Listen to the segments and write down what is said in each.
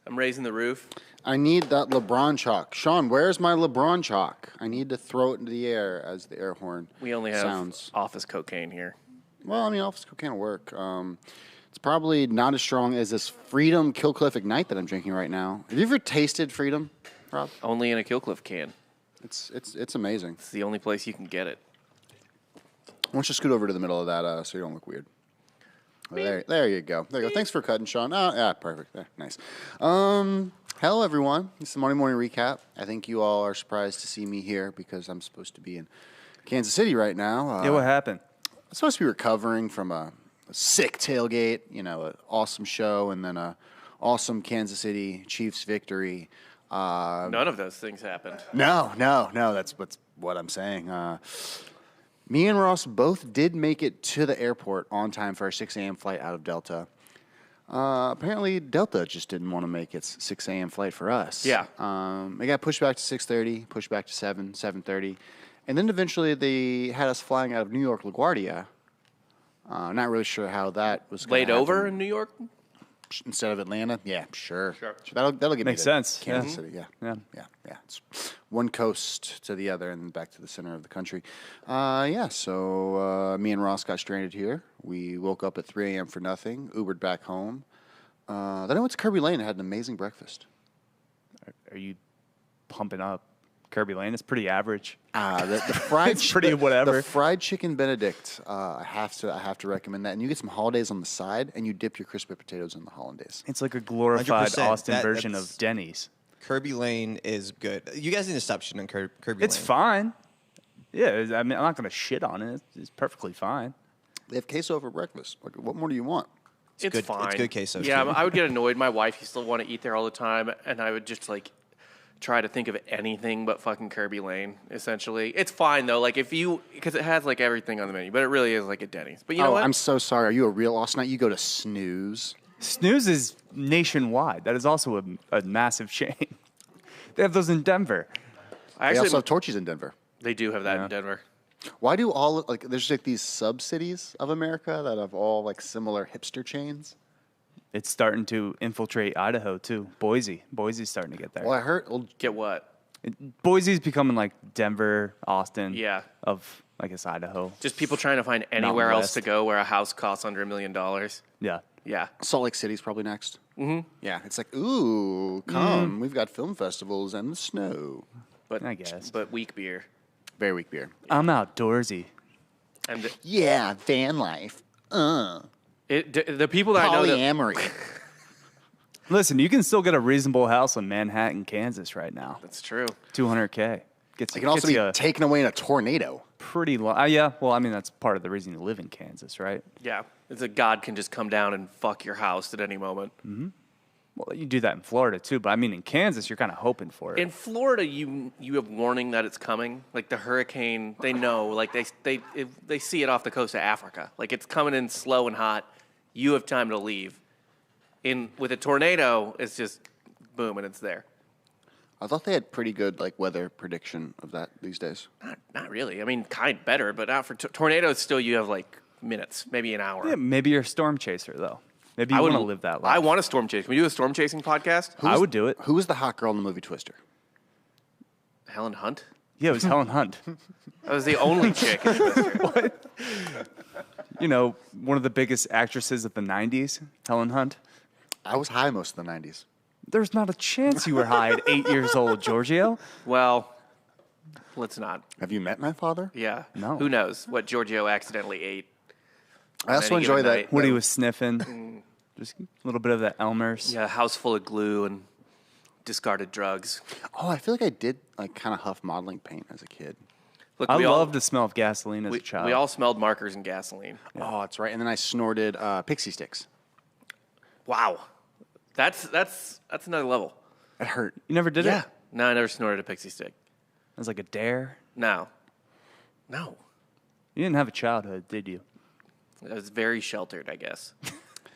I'm raising the roof. I need that LeBron chalk. Sean, where's my LeBron chalk? I need to throw it into the air as the air horn We only have sounds. office cocaine here. Well, I mean, office cocaine will work. It's probably not as strong as this Freedom Killcliff Ignite that I'm drinking right now. Have you ever tasted Freedom, Rob? Only in a Killcliff can. It's amazing. It's the only place you can get it. Why don't you scoot over to the middle of that so you don't look weird? There you go. There you go. Thanks for cutting, Sean. Oh, yeah, perfect. There, nice. Hello, everyone. It's the Monday Morning Recap. I think you all are surprised to see me here because I'm supposed to be in Kansas City right now. Yeah, what happened? I'm supposed to be recovering from a sick tailgate, an awesome show, and then a awesome Kansas City Chiefs victory. None of those things happened. No. That's what I'm saying. Me and Ross both did make it to the airport on time for our 6 a.m. flight out of Delta. Apparently, Delta just didn't want to make its 6 a.m. flight for us. Yeah. It got pushed back to 6:30, pushed back to 7:30. And then eventually they had us flying out of New York LaGuardia. Not really sure how that was going Laid to happen. over in New York? Instead of Atlanta? Yeah, sure. Sure. That'll get Makes me to sense. Kansas Yeah. City, yeah. It's one coast to the other and then back to the center of the country. So me and Ross got stranded here. We woke up at 3 a.m. for nothing, Ubered back home. Then I went to Kirby Lane and had an amazing breakfast. Are you pumping up Kirby Lane? It's pretty average. The fried It's pretty whatever. The fried chicken Benedict. I have to recommend that. And you get some hollandaise on the side, and you dip your crispy potatoes in the hollandaise. It's like a glorified 100%. Austin version of Denny's. Kirby Lane is good. You guys need to stop shitting on Kirby Lane. It's fine. Yeah, I mean, I'm not going to shit on it. It's perfectly fine. They have queso for breakfast. What more do you want? It's good. fine. It's good queso. Yeah, I would get annoyed. My wife used to want to eat there all the time, and I would just try to think of anything but fucking Kirby Lane, essentially. It's fine, though, because it has, everything on the menu, but it really is like a Denny's. But you know what? I'm so sorry. Are you a real Austinite? You go to Snooze. Snooze is nationwide. That is also a massive chain. They have those in Denver. They also have Torchy's in Denver. They do have that in Denver. Why do there's these sub-cities of America that have all similar hipster chains? It's starting to infiltrate Idaho, too. Boise's starting to get there. Well, I heard... Get what? Boise's becoming like Denver, Austin. Yeah. Of, I guess, Idaho. Just people trying to find anywhere else to go where a house costs under $1 million. Yeah. Yeah. Salt Lake City's probably next. Mm-hmm. Yeah, it's ooh, come. We've got film festivals and the snow. But I guess. But weak beer. Very weak beer. I'm outdoorsy. And Yeah, van life. the people that I know that... Polyamory. Listen, you can still get a reasonable house in Manhattan, Kansas right now. That's true. $200K. It can also be taken away in a tornado. Pretty low. Yeah, well, I mean, that's part of the reason you live in Kansas, right? Yeah. It's God can just come down and fuck your house at any moment. Mm-hmm. Well, you do that in Florida, too. But, I mean, in Kansas, you're kind of hoping for it. In Florida, you have warning that it's coming. Like the hurricane, they know. They see it off the coast of Africa. It's coming in slow and hot. You have time to leave. With a tornado, it's just boom, and it's there. I thought they had pretty good weather prediction of that these days. Not really. I mean, better, but not for tornadoes. Still, you have minutes, maybe an hour. Yeah, maybe you're a storm chaser, though. Maybe you want to live that life. I want a storm chase. Can we do a storm chasing podcast? I would do it. Who was the hot girl in the movie Twister? Helen Hunt? Yeah, it was Helen Hunt. That was the only chick in Twister. What? One of the biggest actresses of the 90s, Helen Hunt. I was high most of the 90s. There's not a chance you were high at 8 years old, Giorgio. Well, let's not. Have you met my father? Yeah. No. Who knows what Giorgio accidentally ate? I also any enjoy given that. night. What he was sniffing. Just a little bit of that Elmer's. Yeah, a house full of glue and discarded drugs. Oh, I feel like I did kind of huff modeling paint as a kid. Look, I loved the smell of gasoline as a child. We all smelled markers and gasoline. Yeah. Oh, that's right. And then I snorted pixie sticks. Wow. That's another level. It hurt. You never did it? No, I never snorted a pixie stick. It was like a dare. No. You didn't have a childhood, did you? I was very sheltered, I guess.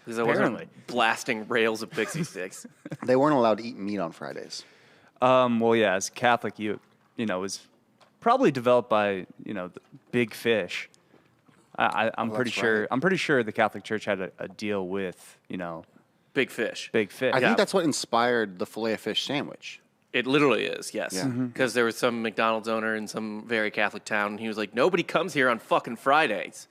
Because I wasn't blasting rails of pixie sticks. They weren't allowed to eat meat on Fridays. Well, yeah, as a Catholic, it was probably developed by, the big fish. I'm pretty sure. Right. I'm pretty sure the Catholic Church had a deal with, Big fish. Big fish. I Yeah. think that's what inspired the filet of fish sandwich. It literally is, yes. Yeah. Because there was some McDonald's owner in some very Catholic town, and he was like, nobody comes here on fucking Fridays.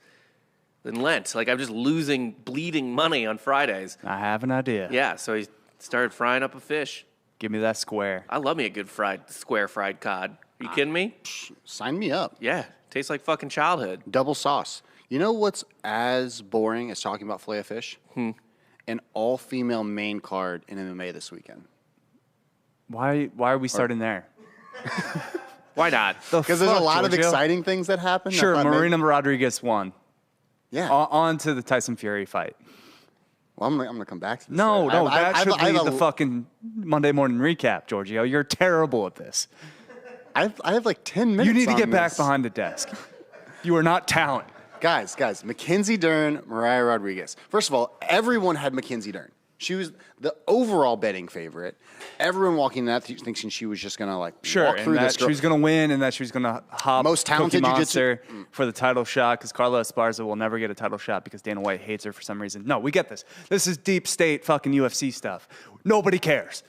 In Lent. Like, I'm just bleeding money on Fridays. I have an idea. Yeah, so he started frying up a fish. Give me that square. I love me a good square fried cod. Are you kidding me? Sign me up. Yeah, tastes like fucking childhood. Double sauce. You know what's as boring as talking about filet of fish? An all-female main card in MMA this weekend. Why are we starting there? Why not? Because there's a lot of exciting things that happen. I Sure, thought maybe- Marina Rodriguez won. Yeah. On to the Tyson Fury fight. Well, I'm going to come back to this. No, later. that should I be have the fucking Monday morning recap, Giorgio. You're terrible at this. I have like 10 minutes. You need to on get back this. behind the desk. You are not talent. Guys, Mackenzie Dern, Mariah Rodriguez. First of all, everyone had Mackenzie Dern. She was the overall betting favorite. Everyone walking in that thinking she was just going to like walk through and this that girl. she was going to win and that she was going to hop Most talented Cookie jiu-jitsu- Monster for the title shot because Carla Esparza will never get a title shot because Dana White hates her for some reason. No, we get this. This is deep state fucking UFC stuff. Nobody cares.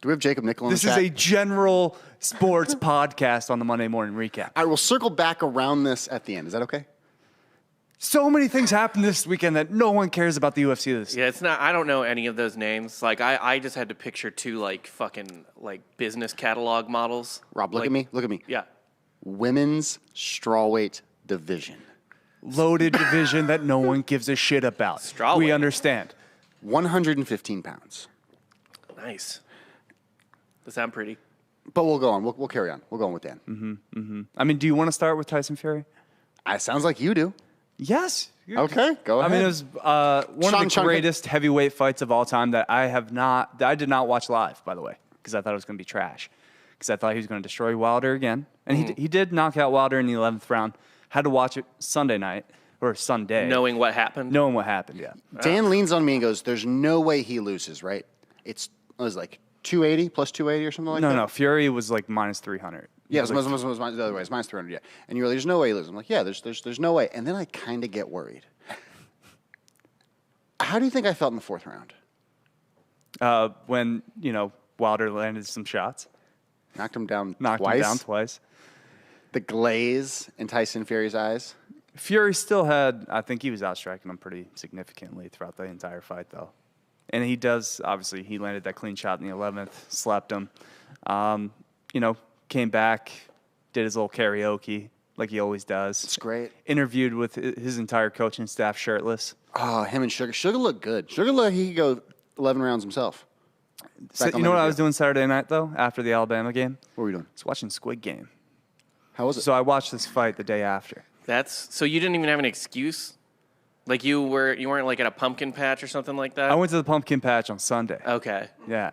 Do we have Jacob Nickel in This the is chat? a general sports podcast on the Monday morning recap. I will circle back around this at the end. Is that okay? So many things happened this weekend that no one cares about the UFC this Yeah, it's not. I don't know any of those names. Like, I just had to picture two like fucking like business catalog models. Rob, look Like, at me. Look at me. Yeah. Women's strawweight division. loaded division that no one gives a shit about. Strawweight. We understand. 115 pounds. Nice. Does sound pretty. But we'll go on. We'll carry on. We'll go on with Dan. I mean, do you want to start with Tyson Fury? It sounds like you do. Yes. Okay, go ahead. I mean, it was one of the Sean, greatest heavyweight fights of all time that I did not watch live, by the way, because I thought it was going to be trash. Because I thought he was going to destroy Wilder again. And he did knock out Wilder in the 11th round. Had to watch it Sunday night, or Sunday. Knowing what happened. Knowing what happened, yeah. Dan leans on me and goes, there's no way he loses, right? It was like 280 plus 280 or something like that? No, Fury was like minus 300. Yeah, it was the other way. It's minus 300, yeah. And you were like, there's no way he loses. I'm like, yeah, there's no way. And then I kind of get worried. How do you think I felt in the fourth round? When, Wilder landed some shots. Knocked him down Knocked twice. him down twice. The glaze in Tyson Fury's eyes. Fury still I think he was outstriking him pretty significantly throughout the entire fight, though. And he obviously, he landed that clean shot in the 11th, slapped him. Came back, did his little karaoke like he always does. It's great. Interviewed with his entire coaching staff shirtless. Oh, him and Sugar. Sugar looked good. Sugar looked like he could go 11 rounds himself. So, Back on you know that what I video. was doing Saturday night, though, after the Alabama game? What were you doing? I was watching Squid Game. How was it? So I watched this fight the day after. So you didn't even have an excuse? Like you weren't like at a pumpkin patch or something like that? I went to the pumpkin patch on Sunday. Okay. Yeah.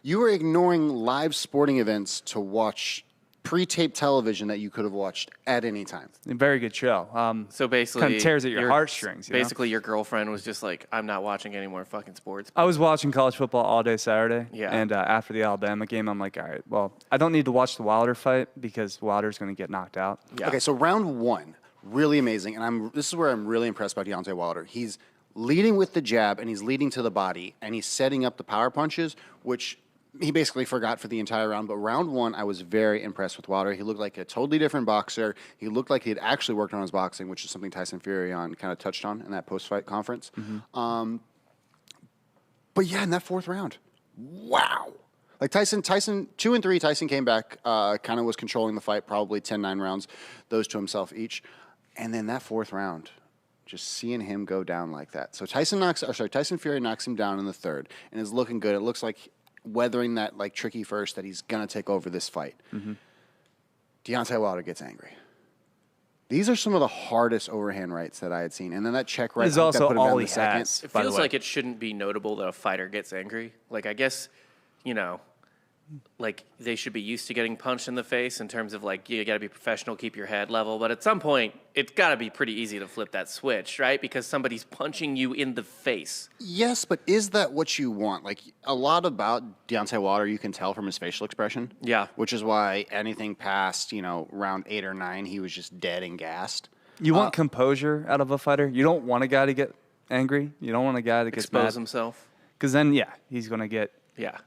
You were ignoring live sporting events to watch pre-taped television that you could have watched at any time. A very good show. So basically, Kind of tears at your heartstrings. You know? Basically, your girlfriend was just like, "I'm not watching any more fucking sports." I was watching college football all day Saturday. Yeah. And after the Alabama game, I'm like, all right, well, I don't need to watch the Wilder fight because Wilder's going to get knocked out. Yeah. Okay, so round one, really amazing, and this is where I'm really impressed by Deontay Wilder. He's leading with the jab, and he's leading to the body, and he's setting up the power punches, which he basically forgot for the entire round. But round one, I was very impressed with Wilder. He looked like a totally different boxer. He looked like he had actually worked on his boxing, which is something Tyson Fury kind of touched on in that post-fight conference. But yeah, in that fourth round, wow. Like Tyson 2 and 3, Tyson came back, kind of was controlling the fight, probably 10-9 rounds, those to himself each. And then that fourth round, just seeing him go down like that. So Tyson Fury knocks him down in the third and is looking good. It looks like weathering that like tricky first that he's going to take over this fight. Deontay Wilder gets angry. These are some of the hardest overhand rights that I had seen. And then that check right Is that also put him all down he the second. has. It by the feels way. like it shouldn't be notable that a fighter gets angry. Like, I guess, like they should be used to getting punched in the face in terms of like, you got to be professional, keep your head level. But at some point, it's got to be pretty easy to flip that switch, right? Because somebody's punching you in the face. Yes, but is that what you want? Like, a lot about Deontay Wilder, you can tell from his facial expression. Yeah. Which is why anything past, round 8 or 9, he was just dead and gassed. You want composure out of a fighter. You don't want a guy to get angry. You don't want a guy that gets Expose mad. himself. Because then, he's going to get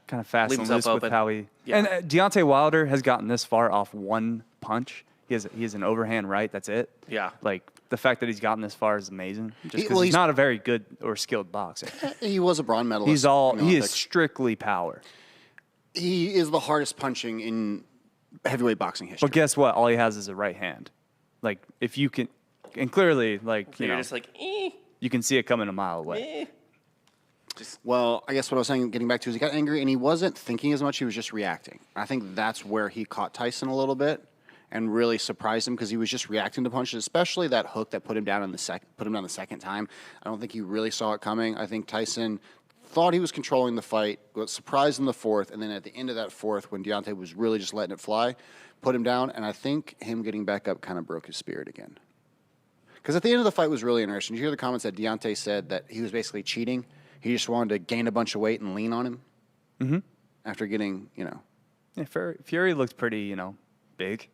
kind of fast Leave and himself loose with open. how he. Yeah. And Deontay Wilder has gotten this far off one punch. He has an overhand right. That's it. Yeah. Like the fact that he's gotten this far is amazing. Just because well, he's he's- not a very good or skilled boxer. He was a bronze medalist. He in the is Olympics. strictly power. He is the hardest punching in heavyweight boxing history. But guess what? All he has is a right hand. Like if you can, and clearly, like You're just like, you can see it coming a mile away. Well, I guess what I was saying, getting back to, is he got angry and he wasn't thinking as much. He was just reacting. I think that's where he caught Tyson a little bit and really surprised him because he was just reacting to punches, especially that hook that put him down the second time. I don't think he really saw it coming. I think Tyson thought he was controlling the fight, was surprised in the fourth, and then at the end of that fourth, when Deontay was really just letting it fly, put him down. And I think him getting back up kind of broke his spirit again. Because at the end of the fight was really interesting. Did you hear the comments that Deontay said that he was basically cheating? He just wanted to gain a bunch of weight and lean on him after getting, Yeah, Fury looked pretty, big.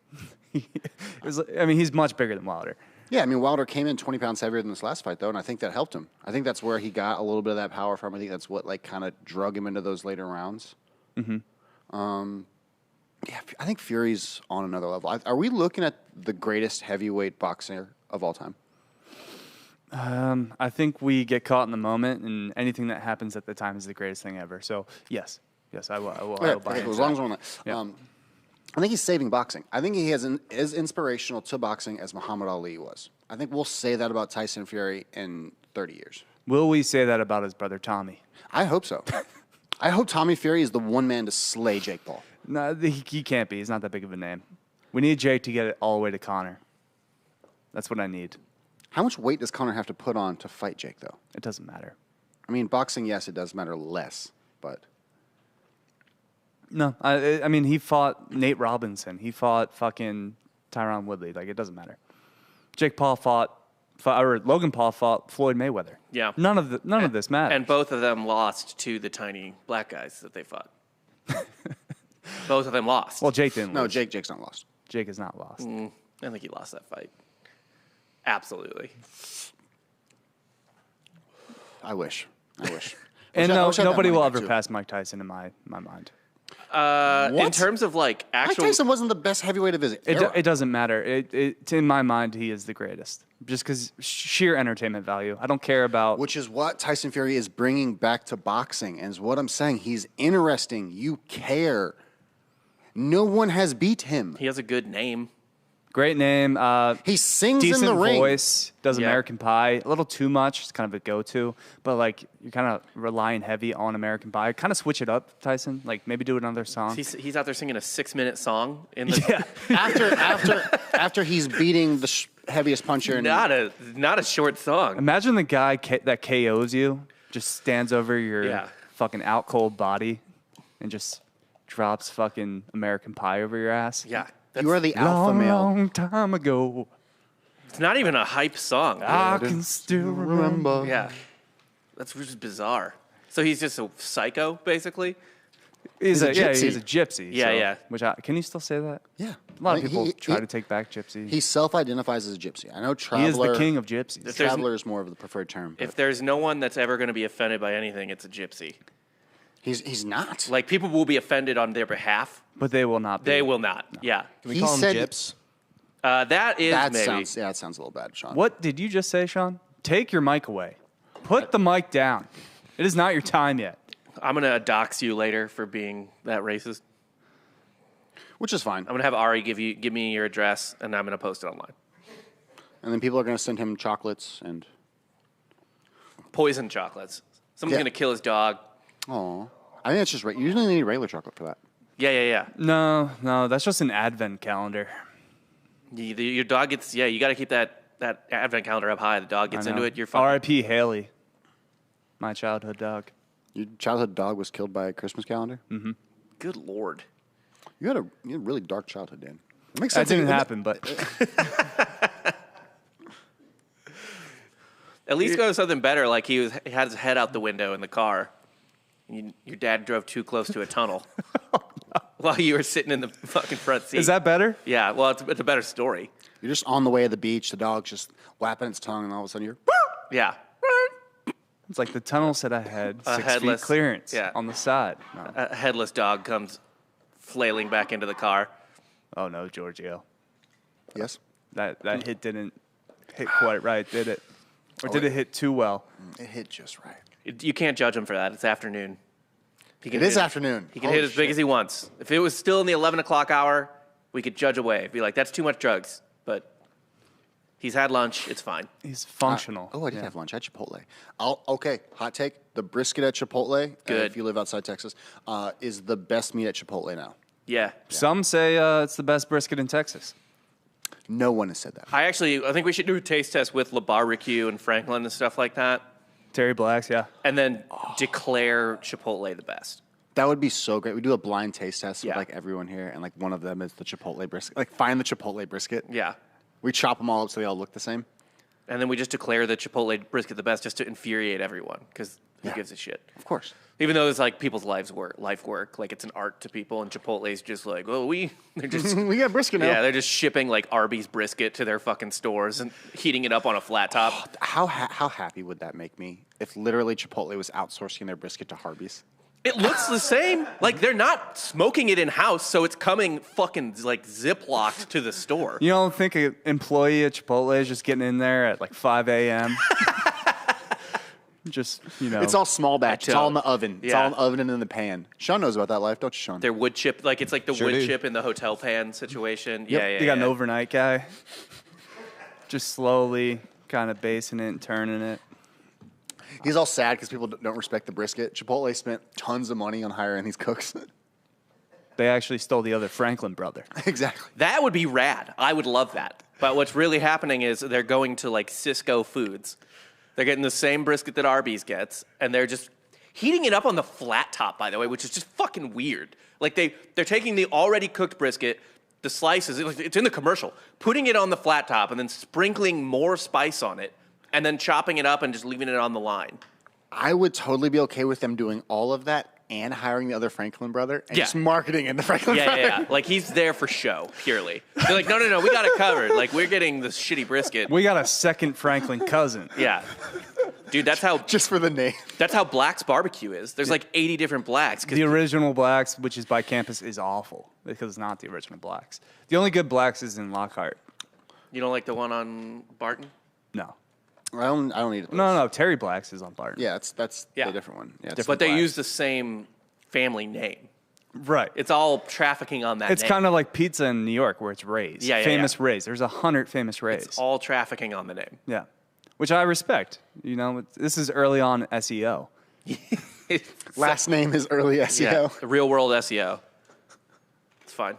He's much bigger than Wilder. Yeah, I mean, Wilder came in 20 pounds heavier than this last fight, though, and I think that helped him. I think that's where he got a little bit of that power from. I think that's what, kind of drug him into those later rounds. Yeah, I think Fury's on another level. Are we looking at the greatest heavyweight boxer of all time? I think we get caught in the moment, and anything that happens at the time is the greatest thing ever. So, yes, I will. I will buy Okay, into as long as that. we're on that. Yeah. I think he's saving boxing. I think he is inspirational to boxing as Muhammad Ali was. I think we'll say that about Tyson Fury in 30 years. Will we say that about his brother Tommy? I hope so. I hope Tommy Fury is the one man to slay Jake Paul. No, he can't be. He's not that big of a name. We need Jake to get it all the way to Connor. That's what I need. How much weight does Conor have to put on to fight Jake, though? It doesn't matter. I mean, boxing, yes, it does matter less, but No, I mean, he fought Nate Robinson. He fought fucking Tyron Woodley. Like, it doesn't matter. Jake Paul or Logan Paul fought Floyd Mayweather. Yeah. None of this matters. And both of them lost to the tiny black guys that they fought. Both of them lost. well, Jake didn't no, lose. Jake's not lost. Jake is not lost. I think he lost that fight. Absolutely. I wish. And I wish I had that nobody will money ever back, too. pass Mike Tyson in my mind. In What? terms of Mike Tyson wasn't the best heavyweight of his era. It doesn't matter. In my mind, he is the greatest. Just because sheer entertainment value. I don't care about. Which is what Tyson Fury is bringing back to boxing, and is what I'm saying. He's interesting. You care. No one has beat him. he has a good name. Great name. He sings Decent in the ring. voice. Does Yeah. American Pie. A little too much. It's kind of a go-to. But, like, you're kind of relying heavy on American Pie. Kind of switch it up, Tyson. Like, maybe do another song. He's out there singing a 6-minute song in the Yeah. After he's beating the heaviest puncher. And not a short song. Imagine the guy that KOs you just stands over your Yeah. fucking out cold body and just drops fucking American Pie over your ass. Yeah. you are the alpha male. Long time ago, It's not even a hype song. I can still remember. Yeah. That's just bizarre. So he's just a psycho, basically? He's a a gypsy. He's a gypsy. Yeah, so- yeah. Which can you still say that? Yeah. A lot of people He- try he- to take back gypsy. He self-identifies as a gypsy. I know He Traveler. is the king of gypsies. there's- Traveler is more of the preferred term. But If there's no one that's ever going to be offended by anything, it's a gypsy. he's not. Like, people will be offended on their behalf. But they will not be. They will not. Yeah. Can we He call him said- gyps? That is that maybe. sounds that sounds a little bad, Sean. What did you just say, Sean? Take your mic away. Put the mic down. It is not your time yet. I'm going to dox you later for being that racist. Which is fine. I'm going to have Ari give me your address, and I'm going to post it online. And then people are going to send him chocolates and. Poison chocolates. Someone's Yeah. going to kill his dog. Oh, I think it's just right. You usually need regular chocolate for that. Yeah. No, that's just an advent calendar. Your dog gets, you got to keep that advent calendar up high. The dog gets I know. into it, you're fine. R.I.P. Haley, my childhood dog. Your childhood dog was killed by a Christmas calendar. Mm. Good Lord. You had a really dark childhood, Dan. It makes That sense. didn't happen, but At least go to something better, like he had his head out the window in the car. Your dad drove too close to a tunnel while you were sitting in the fucking front seat. is that better? Yeah, well, it's a better story. You're just on the way to the beach. The dog's just whapping its tongue, and all of a sudden you're. Yeah. It's like the tunnel said I had 6 feet headless- clearance yeah. on the side. No. A headless dog comes flailing back into the car. Oh no, Giorgio. Yes. That hit didn't hit quite right, did it? Or did it hit too well? It hit just right. You can't judge him for that. It's afternoon. He It is hit- afternoon. He can Holy hit as big shit. as he wants. If it was still in the 11 o'clock hour, we could judge away. Be like, that's too much drugs. But he's had lunch. It's fine. He's functional. Oh, I did have lunch at Chipotle. Okay, hot take. The brisket at Chipotle, Good. if you live outside Texas, is the best meat at Chipotle now. Yeah. Some say it's the best brisket in Texas. No one has said that. I think we should do a taste test with La Barbecue and Franklin and stuff like that. Terry Black's, yeah. And then declare Chipotle the best. That would be so great. We do a blind taste test Yeah. with like everyone here, and like one of them is the Chipotle brisket. Like find the Chipotle brisket. Yeah. We chop them all up so they all look the same. And then we just declare the Chipotle brisket the best just to infuriate everyone because who Yeah. gives a shit? Of course. Even though it's like people's life work, like it's an art to people, and Chipotle's just like, they're just We got brisket now. yeah, they're just shipping like Arby's brisket to their fucking stores and heating it up on a flat top. How happy would that make me if literally Chipotle was outsourcing their brisket to Harvey's? It looks the same. Like they're not smoking it in house, so it's coming fucking like ziplocked to the store. You don't think an employee at Chipotle is just getting in there at like 5 a.m.? Just, It's all small batch. It's all in the oven. It's Yeah. all in the oven and in the pan. Sean knows about that life, don't you, Sean? They're wood chip, like it's like the Sure wood do. chip in the hotel pan situation. Yeah, yeah. You got an yeah. overnight guy. Just slowly kind of basing it and turning it. He's all sad because people don't respect the brisket. Chipotle spent tons of money on hiring these cooks. They actually stole the other Franklin brother. Exactly. That would be rad. I would love that. But what's really happening is they're going to like Cisco Foods. They're getting the same brisket that Arby's gets, and they're just heating it up on the flat top, by the way, which is just fucking weird. Like they're taking the already cooked brisket, the slices, it's in the commercial, putting it on the flat top and then sprinkling more spice on it, and then chopping it up and just leaving it on the line. I would totally be okay with them doing all of that and hiring the other Franklin brother and Yeah. just marketing in the Franklin Yeah, brother. yeah, yeah. Like he's there for show, purely. They're like, no, we got it covered. Like we're getting this shitty brisket. We got a second Franklin cousin. Yeah. Dude, that's Just for the name. how Black's Barbecue is. There's like 80 different Blacks. 'Cause The original Blacks, which is by campus, is awful because it's not the original Blacks. The only good Blacks is in Lockhart. you don't like the one on Barton? No. I don't need it. No, Terry Black's is on Barton. Yeah, that's Yeah. the different one. Yeah, it's But they Black. use the same family name. Right. It's all trafficking on that It's name. kind of like pizza in New York where it's Ray's. Yeah, yeah, famous yeah. Ray's. There's 100 famous Ray's. It's all trafficking on the name. Yeah. Which I respect. This is early on SEO. Last name is early Yeah, SEO. the real world SEO. It's fine.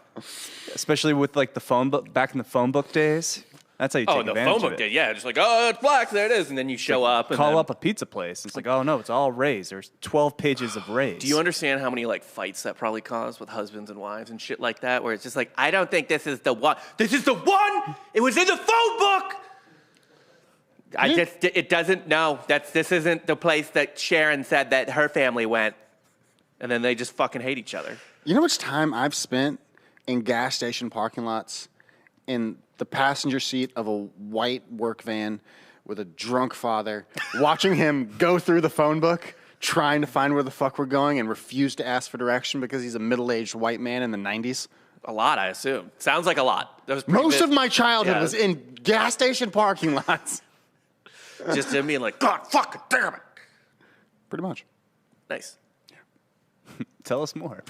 Especially with like the phone book, back in the phone book days. That's how you take Oh, the advantage phone of book it. did. Yeah, just like, oh, it's Black. There it is. And then you show up. And Call then, up a pizza place. It's like, oh no, it's all Ray's. There's 12 pages of Ray's. Do you understand how many like fights that probably caused with husbands and wives and shit like that? Where it's just like, I don't think this is the one. This is the one. It was in the phone book. It doesn't. No, this isn't the place that Sharon said that her family went. And then they just fucking hate each other. You know how much time I've spent in gas station parking lots in the passenger seat of a white work van with a drunk father, watching him go through the phone book, trying to find where the fuck we're going and refuse to ask for direction because he's a middle-aged white man in the 90s? A lot, I assume. Sounds like a lot. That was pretty Most big. of my childhood Yeah. was in gas station parking lots. Just him being like, God, fucking damn it. Pretty much. Nice. Tell us more.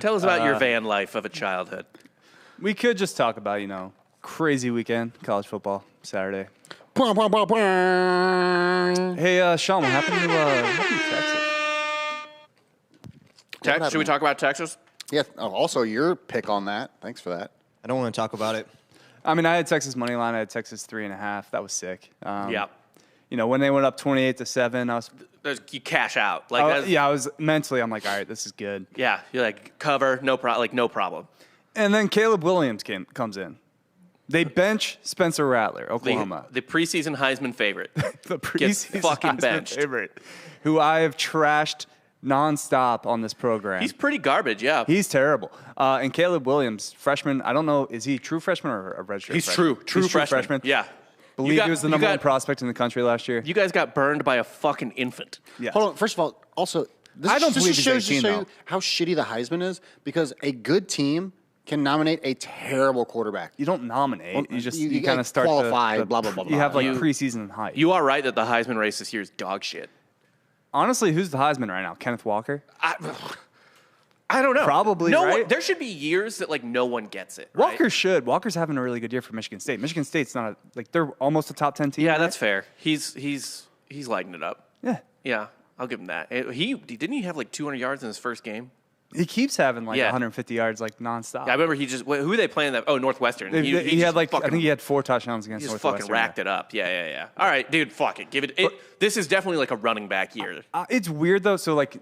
Tell us about your van life of a childhood. We could just talk about, crazy weekend, college football, Saturday. Bah, bah, bah, bah. Hey, Sean, what happened to Texas? Should we talk about Texas? Yeah, also your pick on that. Thanks for that. I don't want to talk about it. I mean, I had Texas money line. I had Texas 3.5. That was sick. Yeah. When they went up 28-7, I was, You cash out. Like, that's, I was mentally, I'm like, all right, this is good. yeah, you're like, cover, no problem. And then Caleb Williams comes in. They bench Spencer Rattler, Oklahoma. The preseason Heisman favorite. The Gets preseason fucking Heisman benched. favorite, who I have trashed nonstop on this program. He's pretty garbage, yeah. He's terrible. And Caleb Williams, freshman, I don't know, is he a true freshman or a redshirt He's freshman? true He's freshman. Yeah. Believe he was the number one prospect in the country last year. You guys got burned by a fucking infant. Yes. Hold on. First of all, also, this, I don't this believe just he's shows 18, to show though. you how shitty the Heisman is because a good team can nominate a terrible quarterback. You don't nominate. Well, You just you you kind of start qualify, blah, blah, blah, You blah. have like You- preseason hype. You are right that the Heisman race this year is dog shit. Honestly, who's the Heisman right now? Kenneth Walker. I don't know. Probably, no one, right? there should be years that like no one gets it. Right? Walker should. Walker's having a really good year for Michigan State. Michigan State's not they're almost a top 10 team. Yeah, right? that's fair. He's lighting it up. Yeah. Yeah, I'll give him that. He didn't he have like 200 yards in his first game? He keeps having like Yeah. 150 yards like nonstop. Yeah, I remember he just who were they playing that? Oh, Northwestern. He just had like fucking, I think he had 4 touchdowns against he just Northwestern. fucking racked it up. Yeah. All right, dude, fuck it. Give it. This is definitely like a running back year. It's weird though. So like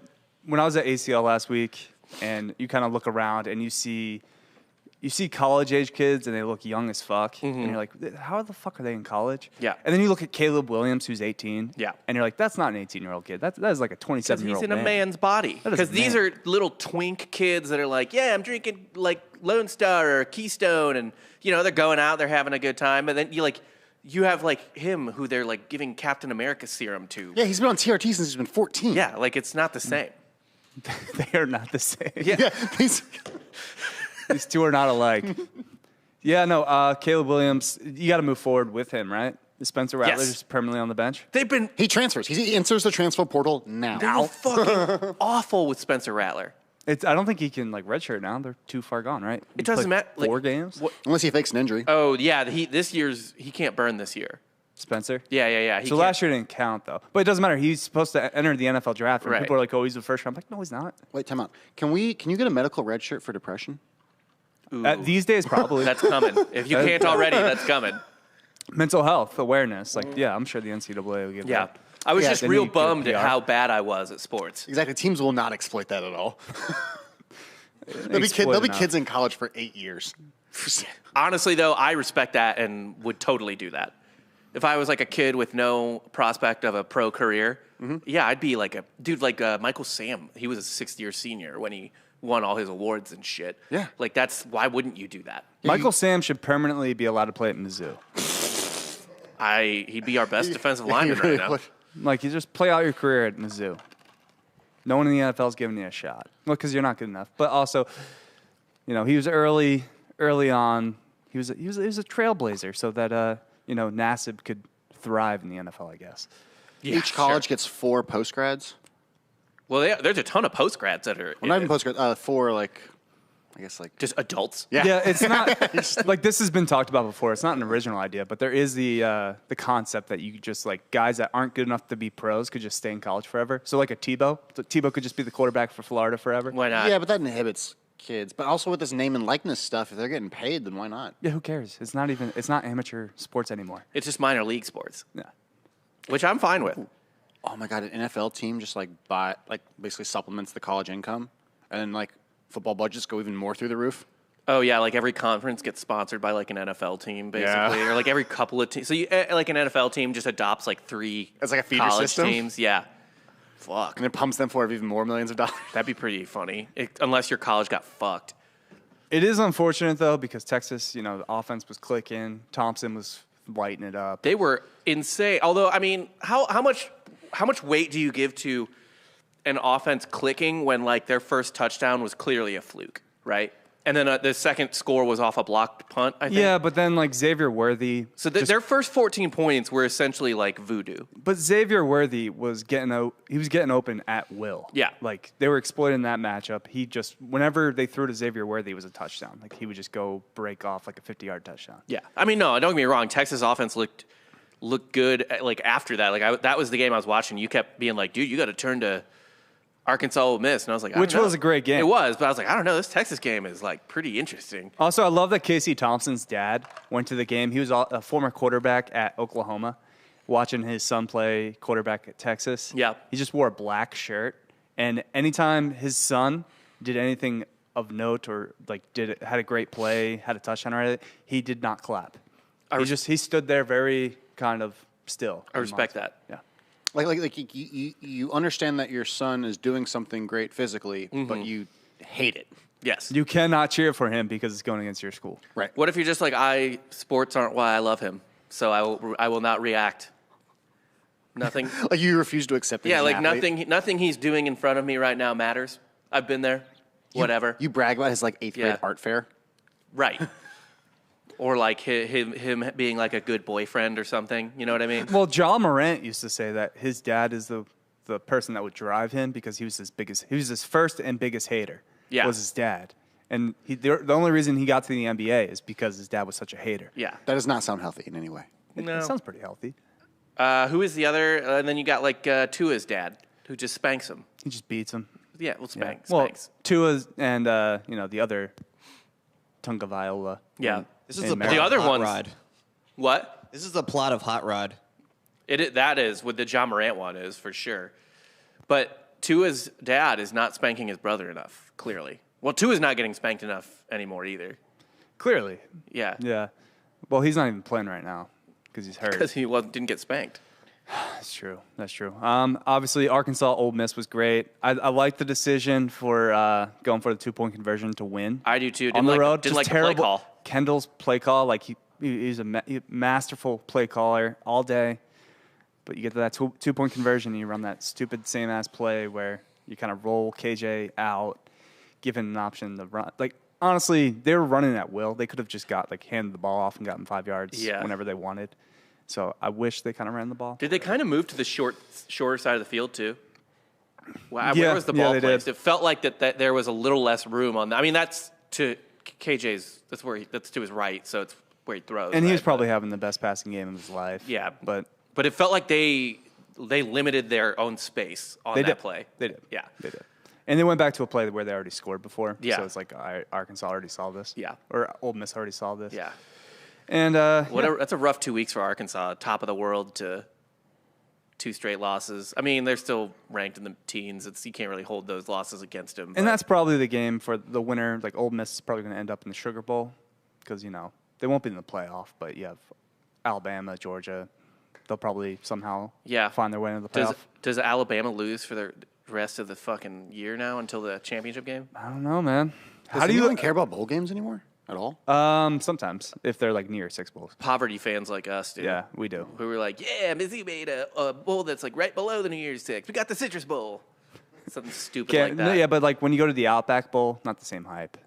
when I was at ACL last week, and you kind of look around and you see college age kids and they look young as fuck, and you're like, how the fuck are they in college? Yeah. And then you look at Caleb Williams, who's 18. Yeah. And you're like, that's not an 18-year-old kid. That is like a 27-year-old. He's in a man. man's body. That is Because a these man. are little twink kids that are like, yeah, I'm drinking like Lone Star or Keystone, and they're going out, they're having a good time, and then you have like him who they're like giving Captain America serum to. Yeah, he's been on TRT since he's been 14. Yeah, like it's not the same. They are not the same. Yeah. These two are not alike. Yeah, no, Caleb Williams, you got to move forward with him, right? Is Spencer Rattler Yes. just permanently on the bench? He transfers. He enters the transfer portal now. They were fucking awful with Spencer Rattler. I don't think he can like redshirt now. They're too far gone, right? It doesn't matter. 4 games. Unless he fakes an injury. Oh yeah, he can't burn this year. Spencer. Yeah. So last year didn't count though, but it doesn't matter. He's supposed to enter the NFL draft, and Right. people are like, "Oh, he's the first round." I'm like, no, he's not. Wait, time out. Can you get a medical red shirt for depression? These days, probably. That's coming. If you can't already, that's coming. Mental health awareness. Like, yeah, I'm sure the NCAA will give Yeah. that. I was Yeah, just they real need good bummed at PR. how bad I was at sports. Exactly. Teams will not exploit that at all. There'll Exploit be enough. kids in college for 8 years. Honestly, though, I respect that and would totally do that. If I was like a kid with no prospect of a pro career, yeah, I'd be like a dude like Michael Sam. He was a 6th-year senior when he won all his awards and shit. Yeah. Like why wouldn't you do that? Michael Sam should permanently be allowed to play at Mizzou. He'd be our best defensive lineman right now. Like, you just play out your career at Mizzou. No one in the NFL is giving you a shot. Well, because you're not good enough. But also, he was early on. He was a trailblazer, so that Nassib could thrive in the NFL, I guess. Yeah, Each college sure. gets 4 postgrads. Well, there's a ton of postgrads that are Well, not even postgrads. 4 just adults. Yeah. It's not like this has been talked about before. It's not an original idea, but there is the concept that you could just like guys that aren't good enough to be pros could just stay in college forever. So like a Tebow. So Tebow could just be the quarterback for Florida forever. Why not? Yeah, but that inhibits kids. But also with this name and likeness stuff, if they're getting paid, then why not? Yeah, who cares? It's not amateur sports anymore. It's just minor league sports, Yeah. which I'm fine with. Oh my god, an NFL team just basically supplements the college income, and then like football budgets go even more through the roof. Oh yeah, like every conference gets sponsored by like an NFL team, basically, or like every couple of teams. So like an NFL team just adopts like 3 It's like a feeder college system? teams. Yeah, fuck, And then pumps them for even more millions of dollars. that'd be pretty funny. Unless your college got fucked. It is unfortunate though because Texas, the offense was clicking. Thompson was lighting it up. They were insane. Although, I mean, how much weight do you give to an offense clicking when like their first touchdown was clearly a fluke, right? And then the second score was off a blocked punt, I think. Yeah, but then like Xavier Worthy. So their first 14 points were essentially like voodoo. But Xavier Worthy was getting open at will. Yeah. Like they were exploiting that matchup. He just whenever they threw to Xavier Worthy it was a touchdown. Like he would just go break off like a 50-yard touchdown. Yeah. I mean, no, don't get me wrong. Texas offense looked good like after that. Like that was the game I was watching. You kept being like, dude, you got to turn to Arkansas Ole Miss. And I was like, I Which don't know. was a great game. It was, but I was like, I don't know. This Texas game is like pretty interesting. Also, I love that Casey Thompson's dad went to the game. He was a former quarterback at Oklahoma, watching his son play quarterback at Texas. Yeah. He just wore a black shirt, and anytime his son did anything of note or like had a great play, had a touchdown or anything, he did not clap. He stood there very kind of still. I respect that. Yeah. Like you understand that your son is doing something great physically, but you hate it. Yes. You cannot cheer for him because it's going against your school. Right. What if you're just like, sports aren't why I love him? So I will not react. Nothing. Like you refuse to accept that Yeah, he's like an athlete? nothing he's doing in front of me right now matters. I've been there. Whatever. You brag about his like 8th grade Yeah. art fair. Right. Or like him being like a good boyfriend or something. You know what I mean? Well, John Morant used to say that his dad is the person that would drive him because he was his first and biggest hater. Yeah. Was his dad. And the only reason he got to the NBA is because his dad was such a hater. Yeah. That does not sound healthy in any way. No. It sounds pretty healthy. Who is the other? And then you got like Tua's dad, who just spanks him. He just beats him. Yeah, well, Yeah. spanks. Well, Tua's and the other Tunga Viola. Yeah. This is And the Mary. The other Hot ones- Rod. What? This is the plot of Hot Rod. That is what the John Morant one is for sure. But Tua's dad is not spanking his brother enough. Clearly. Well, Tua's not getting spanked enough anymore either. Clearly. Yeah. Yeah. Well, he's not even playing right now because he's hurt. Because he didn't get spanked. That's true. That's true. Obviously, Arkansas Ole Miss was great. I like the decision for going for the 2-point conversion to win. I do too. On the road, Didn't just like terrible. the play call. Kendall's play call, like he's a masterful play caller all day. But you get to that 2-point conversion, and you run that stupid same ass play where you kind of roll KJ out, give him an option to run. Like honestly, they were running at will. They could have just handed the ball off and gotten 5 yards whenever they wanted. So I wish they kind of ran the ball. Did they kind of move to the shorter side of the field too? Wow, Yeah, where was the yeah, ball they placed? did. It felt like that there was a little less room on that. I mean, that's to KJ's. That's to his right, so it's where he throws. And he was right? probably having the best passing game of his life. Yeah. But But it felt like they limited their own space on they that did. play. They did. Yeah. They did. And they went back to a play where they already scored before. Yeah. So it's like Arkansas already saw this. Yeah. Or Ole Miss already saw this. Yeah. And That's a rough 2 weeks for Arkansas. Top of the world to 2 straight losses. I mean, they're still ranked in the teens. You can't really hold those losses against them. And that's probably the game for the winner. Like Ole Miss is probably going to end up in the Sugar Bowl because they won't be in the playoff. But you have Alabama, Georgia. They'll probably somehow find their way into the playoff. Does Alabama lose for the rest of the fucking year now until the championship game? I don't know, man. Does How do you anyone care about bowl games anymore at all? Sometimes if they're like near 6 bowls. Poverty fans like us, dude. Yeah, we do. Who were like, yeah, Missy made a bowl that's like right below the New Year's Six. We got the Citrus Bowl. Something stupid like that. Yeah, but like when you go to the Outback Bowl, not the same hype.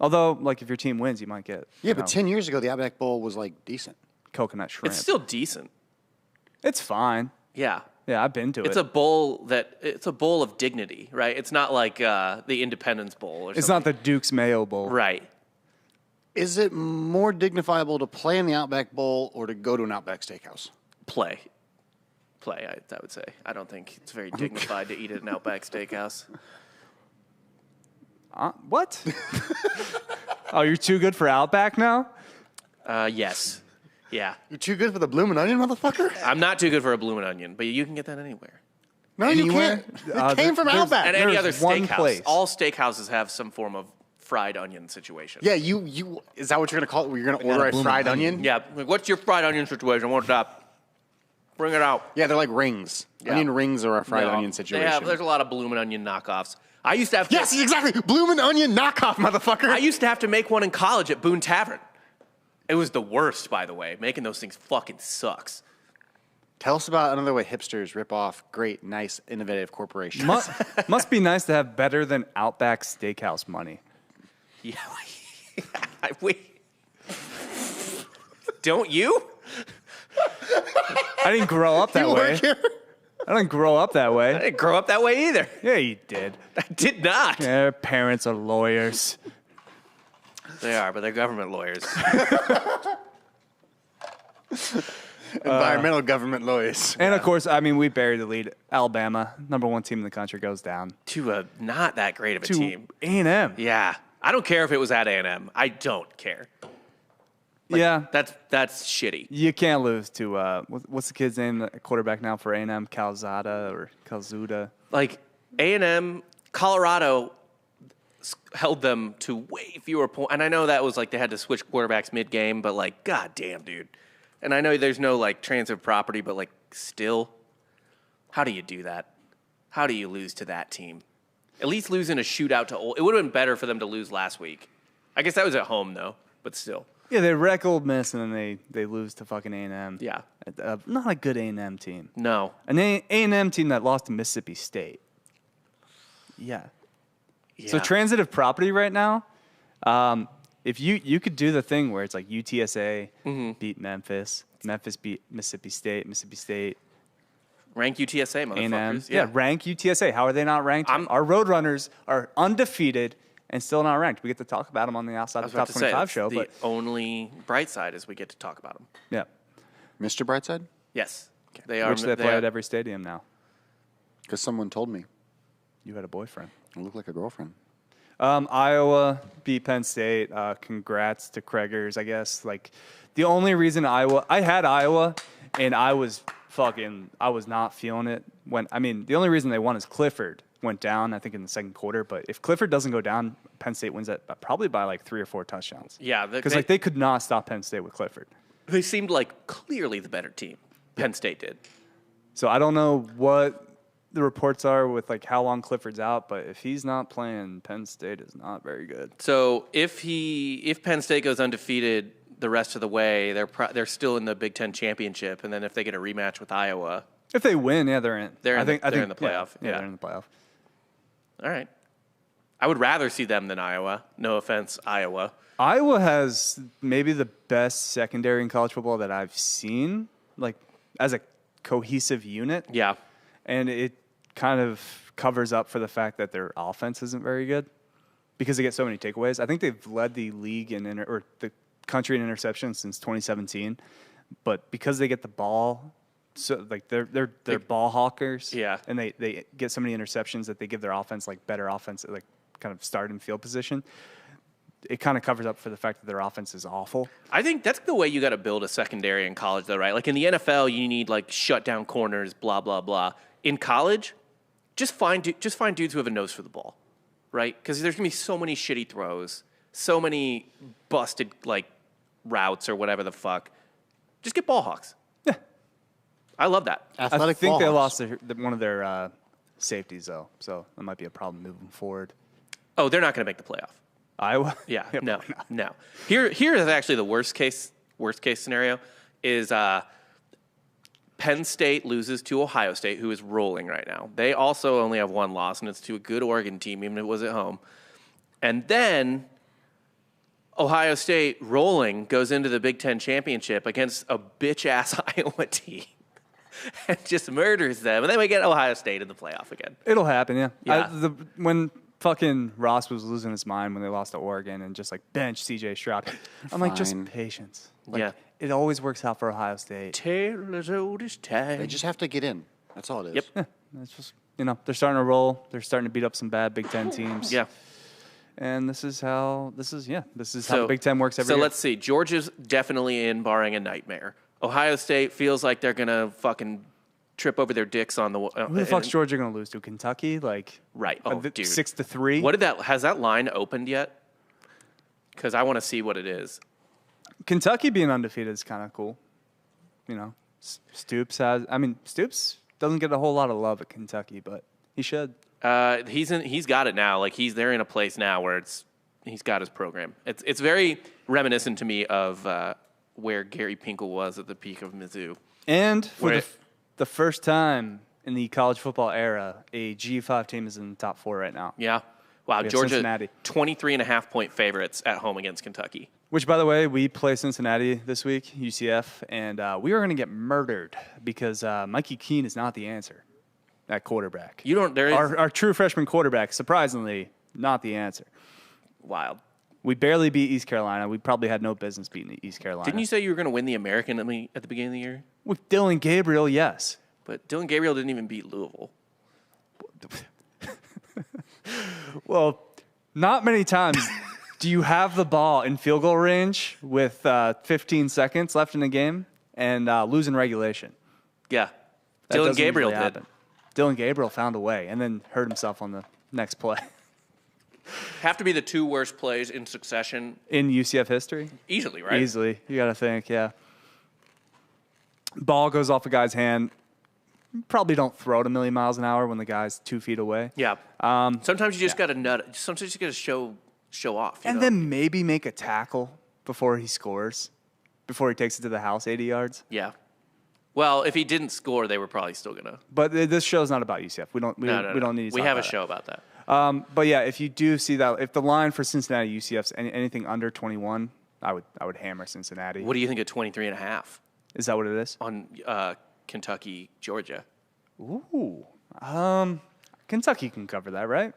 Although, like if your team wins, you might get Yeah, but 10 years ago, the Outback Bowl was like decent. coconut shrimp. It's still decent. It's fine. Yeah. Yeah, I've been to It's it. a bowl of dignity, right? It's not like the Independence Bowl or It's something. not the Duke's Mayo Bowl. Right. Is it more dignifiable to play in the Outback Bowl or to go to an Outback Steakhouse? Play, I would say. I don't think it's very dignified to eat at an Outback Steakhouse. What? Oh, you're too good for Outback now? Yes. Yeah. You're too good for the bloomin' onion, motherfucker? I'm not too good for a bloomin' onion, but you can get that anywhere. No, you Anywhere? can't. It came from there's- Outback. At any other There's one steakhouse. place. All steakhouses have some form of fried onion situation. Yeah, you is that what you're gonna call it? Where you're gonna order a bloomin' fried onion. onion? Yeah. Like, what's your fried onion situation? What's up? Bring it out. Yeah, they're like rings. Yeah. Onion rings are a fried No, onion situation. There's a lot of bloomin' onion knockoffs. I used to have to, Yes, exactly. Bloomin' onion knockoff, motherfucker. I used to have to make one in college at Boone Tavern. It was the worst, by the way. Making those things fucking sucks. Tell us about another way hipsters rip off great, nice, innovative corporations. Must be nice to have better than Outback Steakhouse money. Yeah, wait. Don't you? I didn't grow up that You way. work here? I didn't grow up that I way. didn't grow up that way either. Yeah, you did. I did not. Their parents are lawyers. They are, but they're government lawyers. Environmental government lawyers. And of course, I mean, we buried the lead. Alabama, #1 team in the country, goes down To a not that great of a to team. A&M. Yeah. I don't care if it was at A&M. I don't care. Yeah, That's shitty. you can't lose to what's the kid's name? The quarterback now for A&M, Calzada or Calzuda. Like A&M, Colorado held them to way fewer points. And I know that was like they had to switch quarterbacks mid-game, but like, goddamn, dude. And I know there's no like transitive property, but like still, how do you do that? How do you lose to that team? At least lose in a shootout to It would have been better for them to lose last week. I guess that was at home though, but still. Yeah, they wreck Ole Miss and then they lose to fucking A&M. Yeah. Not a good A&M team. No. An A&M team that lost to Mississippi State. Yeah. So Yeah. transitive property right now, if you could do the thing where it's like UTSA beat Memphis beat Mississippi State, Rank UTSA, A&M. motherfuckers. Yeah, rank UTSA. How are they not ranked? Our Roadrunners are undefeated and still not ranked. We get to talk about them on the Outside I was the Top about to say, 25 that's show. the But only bright side is we get to talk about them. yeah, Mr. Brightside? Yes. They are. which they play at every stadium now. Because someone told me. You had a boyfriend. I look like a girlfriend. Iowa beat Penn State. Congrats to Craigers, I guess. Like, the only reason I had Iowa, and I was not feeling it. The only reason they won is Clifford went down, I think, in the second quarter. But if Clifford doesn't go down, Penn State wins that probably by like 3 or 4 touchdowns. Yeah. Because they could not stop Penn State with Clifford. They seemed like clearly the better team. Penn State did. So I don't know what the reports are with like how long Clifford's out, but if he's not playing, Penn State is not very good. So if Penn State goes undefeated the rest of the way, they're still in the Big Ten championship, and then if they get a rematch with Iowa, If they win, yeah, they're in. They're I in think the playoff. Yeah, Yeah. they're in the playoff. all right. I would rather see them than Iowa. No offense, Iowa. Iowa has maybe the best secondary in college football that I've seen, like as a cohesive unit. Yeah. And it kind of covers up for the fact that their offense isn't very good because they get so many takeaways. I think they've led the league or the country in interceptions since 2017, but because they get the ball, so like they're ball hawkers. Yeah. And they get so many interceptions that they give their offense like better offense, like kind of start and field position. It kind of covers up for the fact that their offense is awful. I think that's the way you got to build a secondary in college, though, right? Like in the NFL, you need like shut down corners, blah blah blah. In college, just find dudes who have a nose for the ball, right? Because there's gonna be so many shitty throws, so many busted like routes or whatever the fuck. Just get ball hawks. Yeah. I love that. Athletic I think they Ballhawks. lost one of their safeties, though, so that might be a problem moving forward. Oh, they're not gonna make the playoff. Iowa? Yeah, Yeah, no, probably not. no. Here is actually the worst case scenario is Penn State loses to Ohio State, who is rolling right now. They also only have one loss, and it's to a good Oregon team, even if it was at home. And then Ohio State rolling goes into the Big Ten championship against a bitch-ass Iowa team and just murders them. And then we get Ohio State in the playoff again. It'll happen, yeah. Yeah. When fucking Ross was losing his mind when they lost to Oregon and just like bench CJ Stroud, I'm like, just Fine. patience. Like, Yeah. It always works out for Ohio State. Taylor's oldest time. They just have to get in. That's all it is. Yep. Yeah, it's just, they're starting to roll. They're starting to beat up some bad Big Ten teams. Yeah. And this is how the Big Ten works every So year. let's see. Georgia's definitely in, barring a nightmare. Ohio State feels like they're gonna fucking trip over their dicks on the. Who the fuck's Georgia going to lose to? Kentucky? Like, Right. Oh, dude. 6-3? What has that line opened yet? Because I want to see what it is. Kentucky being undefeated is kind of cool. Stoops doesn't get a whole lot of love at Kentucky, but he should. He's got it now. Like they're in a place now where he's got his program. It's very reminiscent to me of where Gary Pinkel was at the peak of Mizzou. And for Where- the first time in the college football era, a G5 team is in the top 4 right now. Yeah. Wow. We have Georgia, Cincinnati. 23.5-point favorites at home against Kentucky. Which, by the way, we play Cincinnati this week, UCF, and we are going to get murdered because Mikey Keene is not the answer at quarterback. Our true freshman quarterback, surprisingly, not the answer. Wild. We barely beat East Carolina. We probably had no business beating East Carolina. Didn't you say you were going to win the American at the beginning of the year? With Dylan Gabriel, yes. But Dylan Gabriel didn't even beat Louisville. Well, not many times do you have the ball in field goal range with 15 seconds left in the game and lose in regulation. Yeah. That Dylan doesn't Gabriel usually did. happen. Dylan Gabriel found a way and then hurt himself on the next play. Have to be the 2 worst plays in succession In UCF history? easily, right? Easily. You got to think, yeah. Ball goes off a guy's hand. Probably don't throw it a million miles an hour when the guy's 2 feet away. Yeah. Sometimes you just got to nut. Sometimes you got to show off. And then maybe make a tackle before he scores, before he takes it to the house 80 yards. Yeah. Well, if he didn't score, they were probably still gonna. But this show's not about UCF. We don't need to We talk have a about show about that. that. But yeah, if you do see that, if the line for Cincinnati UCF's anything under 21, I would hammer Cincinnati. What do you think of 23.5 Is that what it is? on Kentucky, Georgia? Ooh. Kentucky can cover that, right?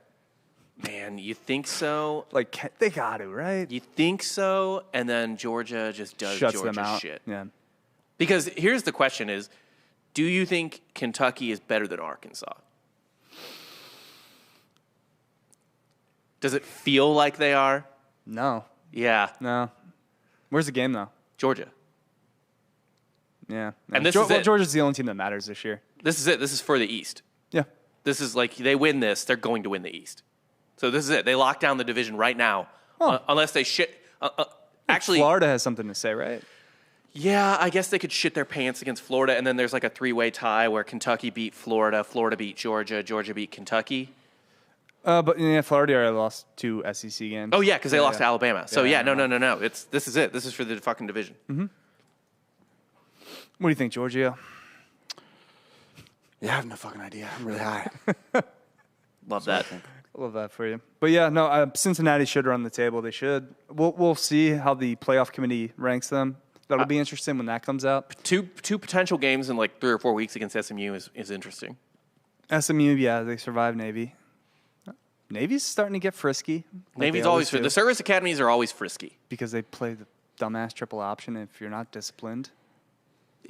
Man, you think so? Like they got to, right? You think so? And then Georgia just does Shuts Georgia them out. shit. Yeah. Because here's the question: is, do you think Kentucky is better than Arkansas? Does it feel like they are? No. Yeah, No. Where's the game though? Georgia. Yeah. And this is it. Georgia's the only team that matters this year. This is it. This is for the East. Yeah. This is like they win this, they're going to win the East. So this is it. They lock down the division right now, Huh. unless they shit. Actually, Florida has something to say, right? yeah, I guess they could shit their pants against Florida, and then there's like a three-way tie where Kentucky beat Florida, Florida beat Georgia, Georgia beat Kentucky. But yeah, Florida already lost 2 SEC games. Oh yeah, because they lost to Alabama. So Yeah, no. This is it. This is for the fucking division. What do you think, Giorgio? Yeah, I have no fucking idea. I'm really high. Love that. I love that for you. But yeah, no, Cincinnati should run the table. They should. We'll see how the playoff committee ranks them. That'll be interesting when that comes out. Two potential games in like 3 or 4 weeks against SMU is interesting. SMU, yeah, they survived Navy. Navy's starting to get frisky. like Navy's they always do, the service academies are always frisky. because they play the dumbass triple option. If you're not disciplined,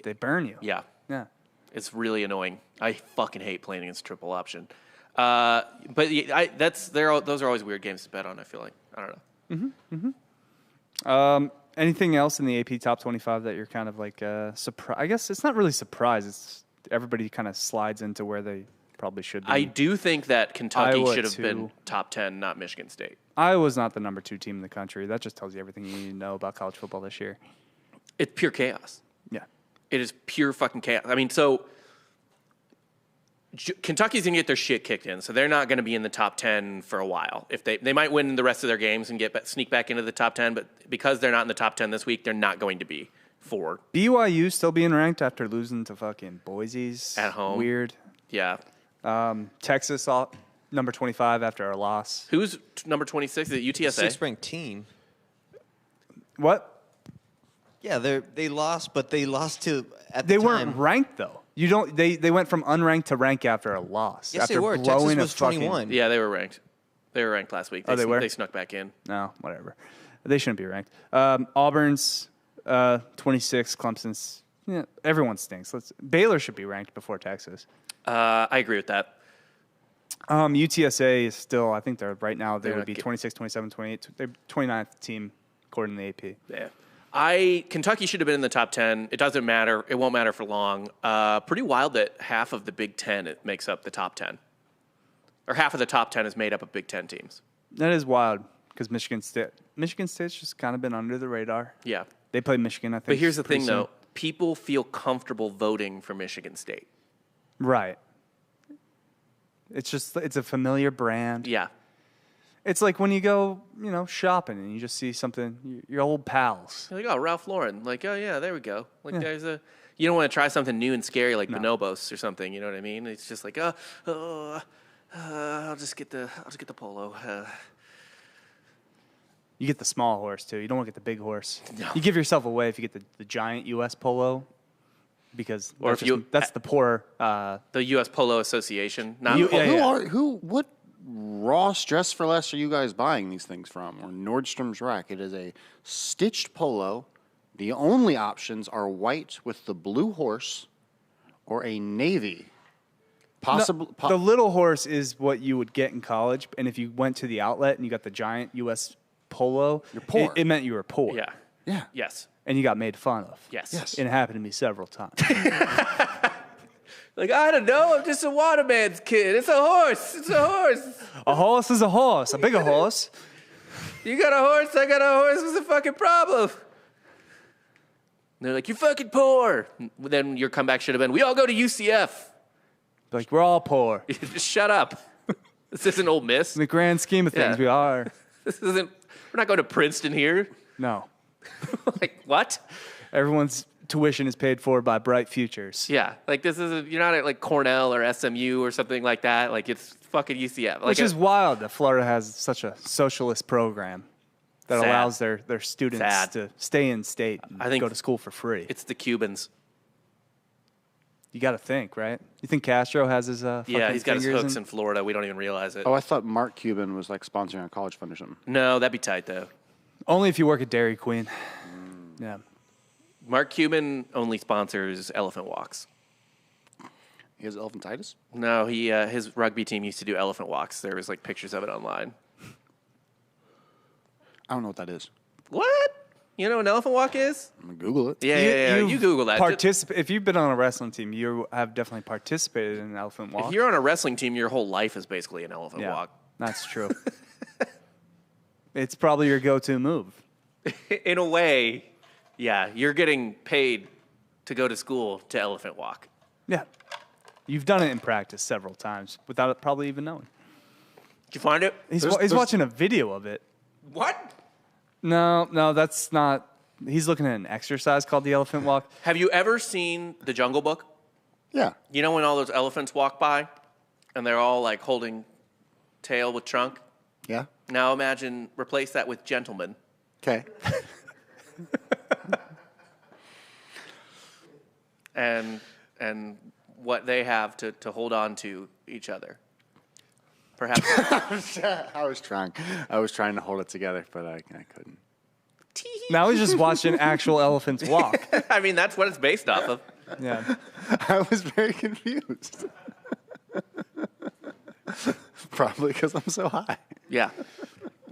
they burn you. Yeah, Yeah. it's really annoying. I fucking hate playing against triple option. But yeah, those are always weird games to bet on. I feel like I don't know. Anything else in the AP top 25 that you're kind of like surprised? I guess it's not really surprise. It's everybody kind of slides into where they probably should be. I do think that Kentucky Iowa, should have been too. top 10, not Michigan State. Iowa's not the number 2 team in the country. That just tells you everything you need to know about college football this year. It's pure chaos. Yeah. It is pure fucking chaos. I mean, so Kentucky's gonna get their shit kicked in, so they're not gonna be in the top 10 for a while. If they might win the rest of their games and sneak back into the top 10, but because they're not in the top 10 this week, they're not going to be for BYU still being ranked after losing to fucking Boise's. At home. Weird. yeah. Texas number 25 after our loss. Who's number 26? Is it UTSA? 6th ranked team. What? Yeah, they lost, but they lost to at They the weren't time. ranked though. You don't. They went from unranked to ranked after a loss. Yes, after they were. Texas blowing was a fucking- 21. Yeah, they were ranked. They were ranked last week. Oh, they were? They snuck back in. No, whatever. They shouldn't be ranked. Auburn's 26. Clemson's. Yeah, everyone stinks. Baylor should be ranked before Texas. I agree with that. UTSA is still. I think they're right now. They They're would be not 26, 27, 28. They're 29th team according to the AP. Yeah. Kentucky should have been in the top 10. It doesn't matter. It won't matter for long. Pretty wild that half of the Big Ten it makes up the top 10. Or half of the top 10 is made up of Big Ten teams. That is wild because Michigan State's just kind of been under the radar. Yeah. They play Michigan, I think. But here's the pretty thing, soon. though. People feel comfortable voting for Michigan State. Right. It's a familiar brand. Yeah. It's like when you go, shopping and you just see something, your old pals. You're like, oh, Ralph Lauren. Like, oh, yeah, there we go. Like, Yeah. you don't want to try something new and scary like Bonobos or something. You know what I mean? It's just like, I'll just get the polo. You get the small horse, too. You don't want to get the big horse. No. You give yourself away if you get the giant U.S. polo because Or that's the poor. The U.S. Polo Association. Not What Ross Dress for Less are you guys buying these things from? Or Nordstrom's Rack? It is a stitched polo. The only options are white with the blue horse or a navy. The little horse is what you would get in college, and if you went to the outlet and you got the giant U.S. polo, You're poor. It meant you were poor. Yeah. Yeah. Yes. And you got made fun of. Yes. Yes. And it happened to me several times. Like, I don't know. I'm just a waterman's kid. It's a horse. It's a horse. A horse is a horse. A bigger horse. You got a horse. I got a horse. What's the fucking problem? And they're like, you're fucking poor. Then your comeback should have been, we all go to UCF. Like, we're all poor. Just shut up. This isn't Ole Miss. In the grand scheme of things, Yeah. we are. We're not going to Princeton here. No. Like, what? Everyone's tuition is paid for by Bright Futures. Yeah, like this is you're not at like Cornell or SMU or something like that. Like it's fucking UCF. Like Which is wild that Florida has such a socialist program that Sad. allows their students Sad. to stay in state and I think go to school for free. it's the Cubans. You got to think, right? You think Castro has his Yeah, he's got his fingers hooks in Florida. We don't even realize it. Oh, I thought Mark Cuban was like sponsoring a college fund or something. No, that'd be tight though. Only if you work at Dairy Queen. Yeah. Mark Cuban only sponsors elephant walks. He has elephantitis? No, he his rugby team used to do elephant walks. There was like pictures of it online. I don't know what that is. What? You know what an elephant walk is? I'm going to Google it. Yeah. You've You Google that. If you've been on a wrestling team, you have definitely participated in an elephant walk. If you're on a wrestling team, your whole life is basically an elephant yeah, walk. that's true. It's probably your go-to move. In a way, yeah, you're getting paid to go to school to elephant walk. Yeah. You've done it in practice several times without it probably even knowing. Did you find it? He's There's- watching a video of it. What? No, that's not. He's looking at an exercise called the elephant walk. Have you ever seen The Jungle Book? Yeah. You know when all those elephants walk by and they're all like holding tail with trunk? Yeah. Now imagine, replace that with gentlemen. Okay. and what they have to hold on to each other. Perhaps. I was trying to hold it together, but I couldn't. Now he's just watching actual elephants walk. I mean, that's what it's based off of. Yeah. I was very confused. Probably because I'm so high. Yeah.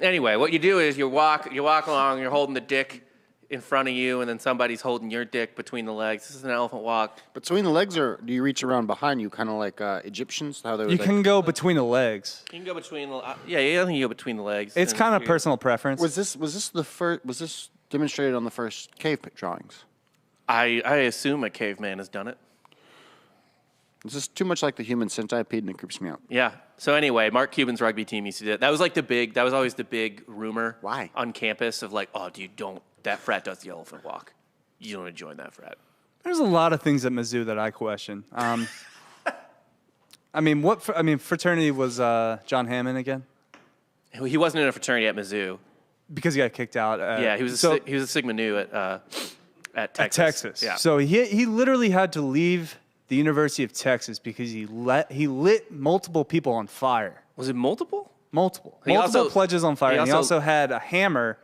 Anyway, what you do is you walk along, you're holding the dick in front of you, and then somebody's holding your dick between the legs. This is an elephant walk. Between the legs, or do you reach around behind you, kind of like Egyptians? How they would You like, can go between the legs. You can go between the yeah, I think you go between the legs. It's And kind of you- personal preference. Was this demonstrated on the first cave drawings? I assume a caveman has done it. Is this too much like the human centipede, and it creeps me out? Yeah. So anyway, Mark Cuban's rugby team used to do it. That was always the big rumor. Why? On campus of like, oh, dude, that frat does the elephant walk. You don't want to join that frat. There's a lot of things at Mizzou that I question. Fraternity was John Hammond again? He wasn't in a fraternity at Mizzou. Because he got kicked out. Yeah, he was a Sigma Nu at Texas. At Texas. Yeah. So he literally had to leave the University of Texas because he lit multiple people on fire. Was it multiple? Multiple pledges on fire. And he also had a hammer,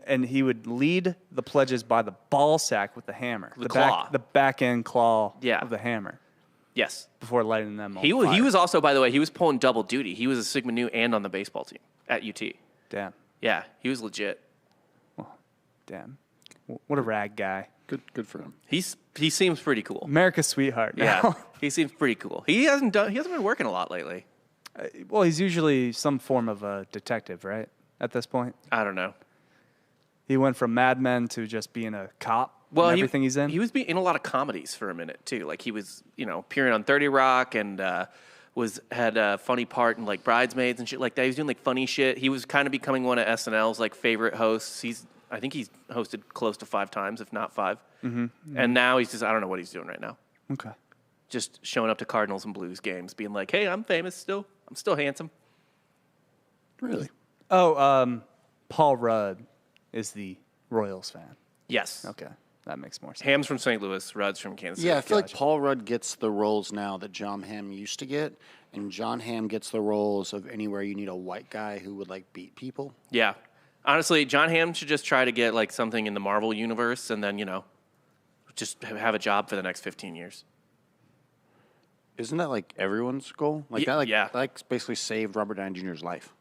and he would lead the pledges by the ball sack with the hammer. The claw. The back end claw Yeah. of the hammer Yes. before lighting them on He fire. was also, by the way, he was pulling double duty. He was a Sigma Nu and on the baseball team at UT. Damn. Yeah, he was legit. Damn. What a rag guy. Good for him. He seems pretty cool. America's sweetheart. Yeah, now. he seems pretty cool. He hasn't been working a lot lately. Well, he's usually some form of a detective, right? At this point. I don't know. He went from Mad Men to just being a cop. Well, in everything he's in. He was in a lot of comedies for a minute too. Like he was, appearing on 30 Rock and had a funny part in like Bridesmaids and shit like that. He was doing like funny shit. He was kind of becoming one of SNL's like favorite hosts. I think he's hosted close to 5 times, if not 5. Mm-hmm. And now he's I don't know what he's doing right now. Okay. Just showing up to Cardinals and Blues games, being like, "Hey, I'm famous still. I'm still handsome." Really? Oh, Paul Rudd is the Royals fan. Yes. Okay, that makes more sense. Ham's from St. Louis. Rudd's from Kansas City. Yeah, I feel like Paul Rudd gets the roles now that John Hamm used to get, and John Hamm gets the roles of anywhere you need a white guy who would like beat people. Yeah. Honestly, John Hamm should just try to get like something in the Marvel universe and then, just have a job for the next 15 years. Isn't that like everyone's goal? Like Yeah, that, yeah. that basically saved Robert Downey Jr.'s life.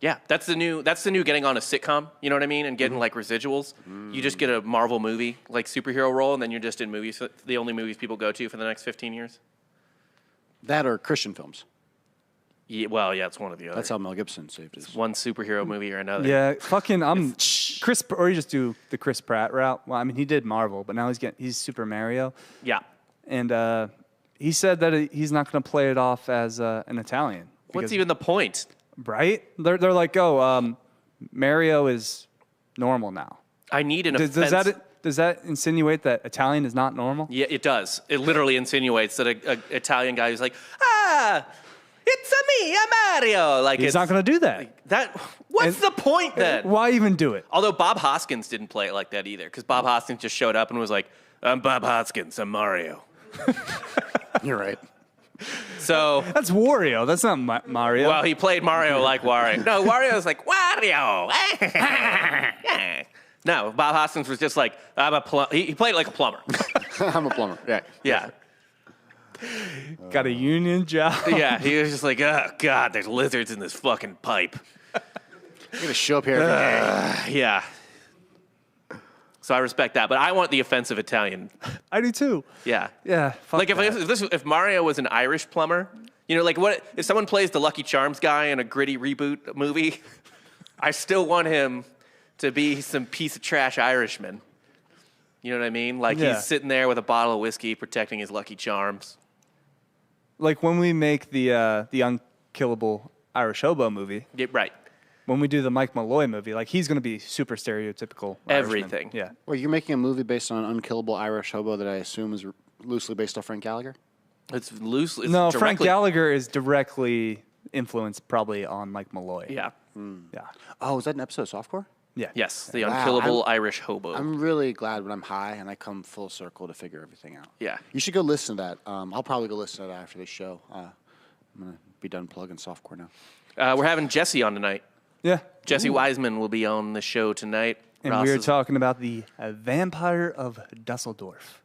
Yeah, that's the new getting on a sitcom, you know what I mean? And getting like residuals. You just get a Marvel movie, like superhero role, and then you're just in movies, the only movies people go to for the next 15 years. That or Christian films. Yeah, well, yeah, it's one of the other. That's how Mel Gibson saved his. One superhero movie or another. Yeah, Chris, or you just do the Chris Pratt route. Well, I mean, he did Marvel, but now he's Super Mario, Yeah. and he said that he's not going to play it off as an Italian. What's because- even the point? right? They're like, Mario is normal now. I need an Does offense. does that insinuate that Italian is not normal? Yeah, it does. It literally insinuates that a Italian guy who's like, it's a me, I'm Mario. Like He's not going to do that. What's the point then? Why even do it? Although Bob Hoskins didn't play it like that either, because Bob Hoskins just showed up and was like, I'm Bob Hoskins, I'm Mario. You're right. So, That's Wario. That's not Mario. well, he played Mario like Wario. No, Wario's like, Wario. No, Bob Hoskins was just like, he played it like a plumber. I'm a plumber. Yeah. Yeah. Got a union job. Yeah, he was just like, oh, God, there's lizards in this fucking pipe. You're gonna show up here every day. Yeah. So I respect that, but I want the offensive Italian. I do too. Yeah. Yeah. Fuck Like that. if Mario was an Irish plumber, you know, like what if someone plays the Lucky Charms guy in a gritty reboot movie? I still want him to be some piece of trash Irishman. You know what I mean? Like Yeah. he's sitting there with a bottle of whiskey protecting his Lucky Charms. Like when we make the unkillable Irish hobo movie, Yeah, right. when we do the Mike Malloy movie, like he's going to be super stereotypical. Irishman. Everything. Yeah. Well, you're making a movie based on an unkillable Irish hobo that I assume is loosely based off Frank Gallagher? It's loosely. It's No, directly, Frank Gallagher is directly influenced probably on Mike Malloy. Yeah. Yeah. Oh, is that an episode of Softcore? Yeah. Yes, the Wow, unkillable Irish hobo. I'm really glad when I'm high and I come full circle to figure everything out. Yeah. You should go listen to that. I'll probably go listen to that after this show. I'm going to be done plugging Softcore now. We're having Jesse on tonight. Yeah. Jesse Wiseman will be on the show tonight. And Ross we are is talking about the Vampire of Dusseldorf.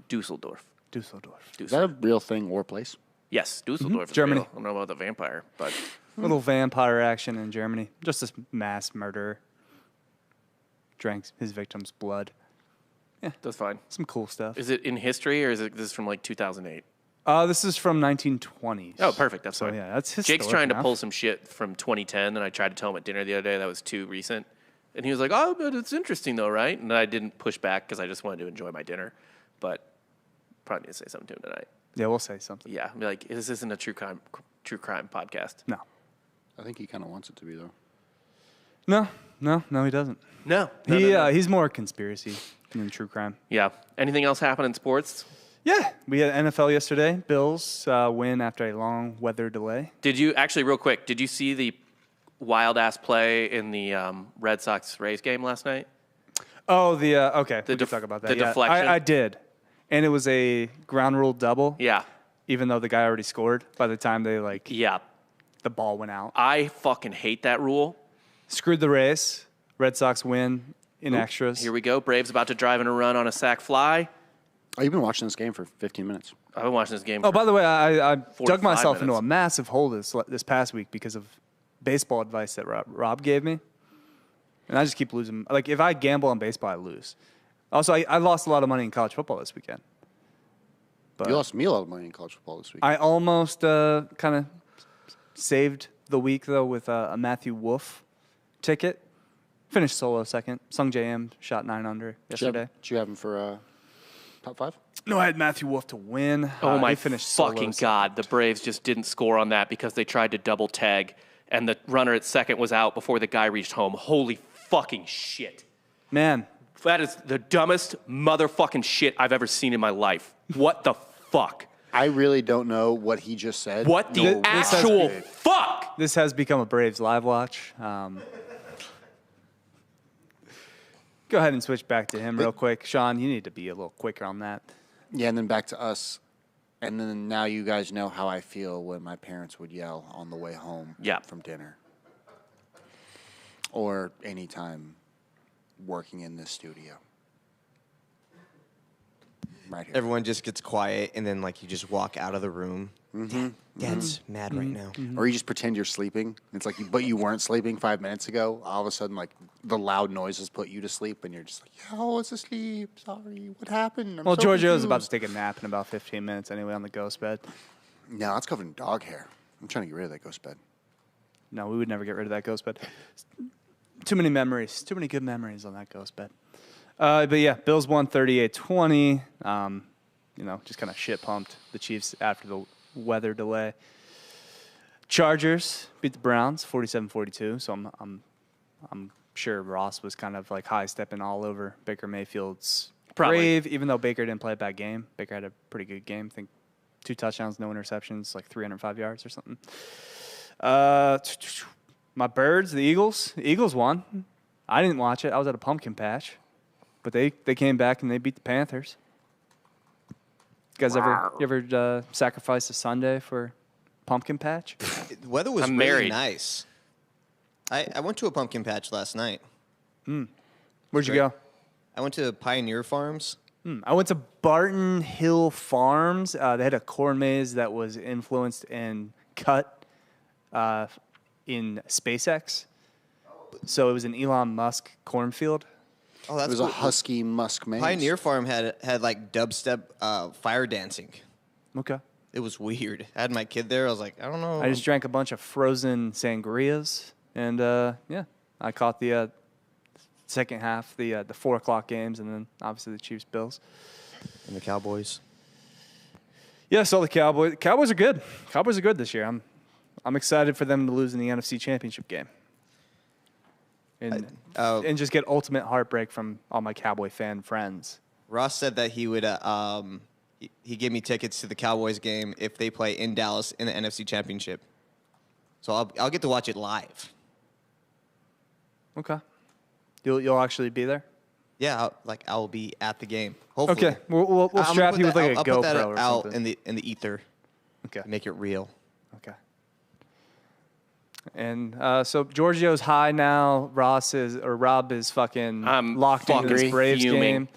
Dusseldorf. Is that a real thing or place? Yes, Dusseldorf is Germany. real. I don't know about the vampire, but Little vampire action in Germany. Just this mass murderer. Drank his victim's blood. that's fine. Some cool stuff. Is it in history or is it this is from like 2008? This is from 1920s. Oh, perfect. That's So fine. yeah, that's historic Jake's trying to enough. pull some shit from 2010, and I tried to tell him at dinner the other day that was too recent. And he was like, oh, but it's interesting though, right? And I didn't push back because I just wanted to enjoy my dinner. But probably need to say something to him tonight. Yeah, we'll say something. Yeah, be like, this isn't a true crime podcast. No. I think he kind of wants it to be, though. No, he doesn't. No. He's more conspiracy than true crime. Yeah. Anything else happen in sports? Yeah, we had NFL yesterday. Bills win after a long weather delay. Did you actually, real quick? Did you see the wild ass play in the Red Sox Rays game last night? Oh, okay. We can talk about that. the Yeah, deflection? I did, and it was a ground rule double. Yeah. Even though the guy already scored by the time they Yeah. the ball went out. I fucking hate that rule. Screwed the race. Red Sox win in extras. Here we go. Braves about to drive in a run on a sac fly. Oh, you've been watching this game for 15 minutes. I've been watching this game. Oh, by the way, I dug 45 myself into minutes. a massive hole this past week because of baseball advice that Rob gave me. And I just keep losing. Like, if I gamble on baseball, I lose. Also, I lost a lot of money in college football this weekend. But You lost me a lot of money in college football this week. I almost kind of saved the week, though, with a Matthew Wolf ticket. Finished solo second. Sung JM shot 9 under yesterday. Did you have him for top 5? No, I had Matthew Wolf to win. Oh my he finished solo fucking second. God. The Braves just didn't score on that because they tried to double tag and the runner at second was out before the guy reached home. Holy fucking shit. Man, That is the dumbest motherfucking shit I've ever seen in my life. What the fuck? I really don't know what he just said. What the This has actual been- fuck? this has become a Braves live watch. Go ahead and switch back to him real quick. Sean, you need to be a little quicker on that. Yeah, and then back to us. And then now you guys know how I feel when my parents would yell on the way home Yeah. from dinner. Or anytime working in this studio. Right here. Everyone just gets quiet, and then like you just walk out of the room. Dad's mad right now. Or you just pretend you're sleeping. It's like, but you weren't sleeping 5 minutes ago. All of a sudden, like, the loud noises put you to sleep, and you're just like, yeah, I was asleep. Sorry. What happened? I'm Well, so Giorgio's about to confused." take a nap in about 15 minutes anyway on the ghost bed. No, that's covered in dog hair. I'm trying to get rid of that ghost bed. No, we would never get rid of that ghost bed. Too many memories. Too many good memories on that ghost bed. But yeah, Bills won 38-20. Just kind of shit pumped the Chiefs after the weather delay. Chargers beat the Browns 47-42. So I'm sure Ross was kind of like high stepping all over Baker Mayfield's Probably. grave, even though Baker didn't play a bad game. Baker had a pretty good game. I think 2 touchdowns, no interceptions, like 305 yards or something. My Birds, the Eagles. The Eagles won. I didn't watch it. I was at a pumpkin patch. But they came back and they beat the Panthers. You guys ever sacrifice a Sunday for pumpkin patch? The weather was I'm really married. nice. I went to a pumpkin patch last night. Where'd you go? I went to Pioneer Farms. I went to Barton Hill Farms. They had a corn maze that was influenced and cut in SpaceX. So it was an Elon Musk cornfield. Oh, It that's was cool. a husky musk maze. Pioneer Farm had like dubstep fire dancing. Okay. It was weird. I had my kid there. I was like, I don't know. I just drank a bunch of frozen sangrias, and I caught the second half, the 4 o'clock games, and then obviously the Chiefs Bills. And the Cowboys. Yeah, so the Cowboys. Cowboys are good. Cowboys are good this year. I'm excited for them to lose in the NFC Championship game, and just get ultimate heartbreak from all my Cowboy fan friends. Ross said that he would. He gave me tickets to the Cowboys game if they play in Dallas in the NFC Championship. So I'll get to watch it live. Okay, you'll actually be there. Yeah, I'll be at the game. Hopefully. Okay, we'll I'm gonna strap put you with that- like a I'll put that GoPro or out something. in the ether Okay. to make it real. Okay. And so Giorgio's high now. Rob is fucking I'm locked into this fucking Braves fuming. game.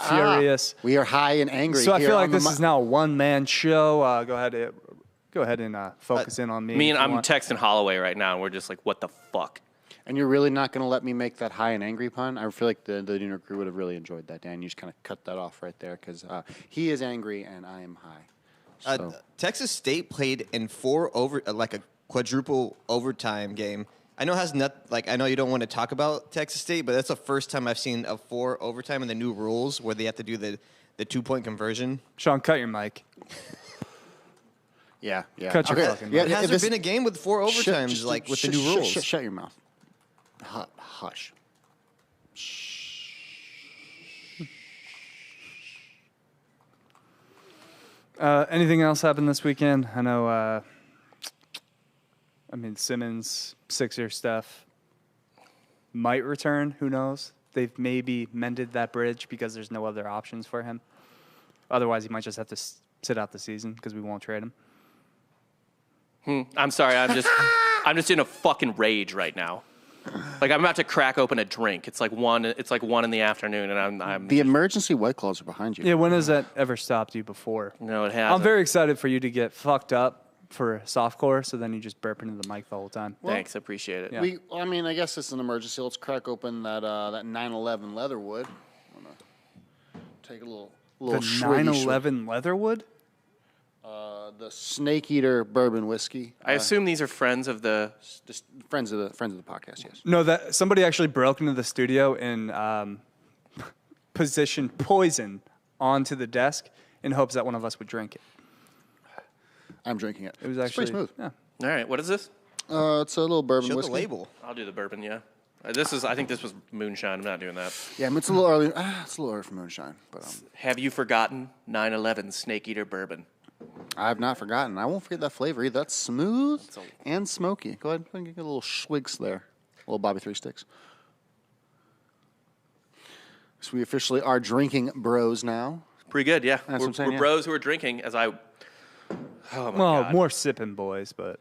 Furious. We are high and angry. So I here feel on like the this is now a one-man show. Go ahead and focus in on me. Me and if you I'm want. texting Holloway right now, and we're just like, what the fuck? And you're really not going to let me make that high and angry pun? I feel like the Nooner crew would have really enjoyed that, Dan. You just kind of cut that off right there because he is angry and I am high. So. Texas State played in a quadruple overtime game. I know I know you don't want to talk about Texas State, but that's the first time I've seen a 4 overtime in the new rules where they have to do the 2-point conversion. Sean, cut your mic. Yeah. Cut your fucking yeah, mouth. Has there this- been a game with 4 overtimes with the new rules? Shut your mouth. Hush. Anything else happened this weekend? I know. Simmons, Sixer stuff might return. Who knows? They've maybe mended that bridge because there's no other options for him. Otherwise, he might just have to sit out the season because we won't trade him. I'm sorry. I'm just in a fucking rage right now. Like I'm about to crack open a drink. It's like 1 in the afternoon, and I'm The emergency White Claws are behind you. Yeah, when has that ever stopped you before? no, it hasn't. I'm very excited for you to get fucked up for softcore, so then you just burp into the mic the whole time. Thanks, I appreciate it. Yeah. I guess it's an emergency. Let's crack open that 9/11 Leatherwood. I'm gonna take a little The swiggy 9/11 Leatherwood? the Snake Eater bourbon whiskey. I assume these are friends of the. Just friends of the podcast. Yes. No, that somebody actually broke into the studio and positioned poison onto the desk in hopes that one of us would drink it. I'm drinking it. It was It's actually pretty smooth. Yeah. All right, what is this? It's a little bourbon Show whiskey. the label. I'll do the bourbon. Yeah, I think this was moonshine. I'm not doing that. Yeah, it's a little early. It's a little early for moonshine, but Have you forgotten 9/11 Snake Eater bourbon? I have not forgotten. I won't forget that flavor either. That's smooth and smoky. Go ahead and get a little swigs there. A little Bobby 3 Sticks. So we officially are drinking bros now. Pretty good, yeah. That's what We're I'm saying, yeah. bros who are drinking. Oh my Well, god. more sipping boys, but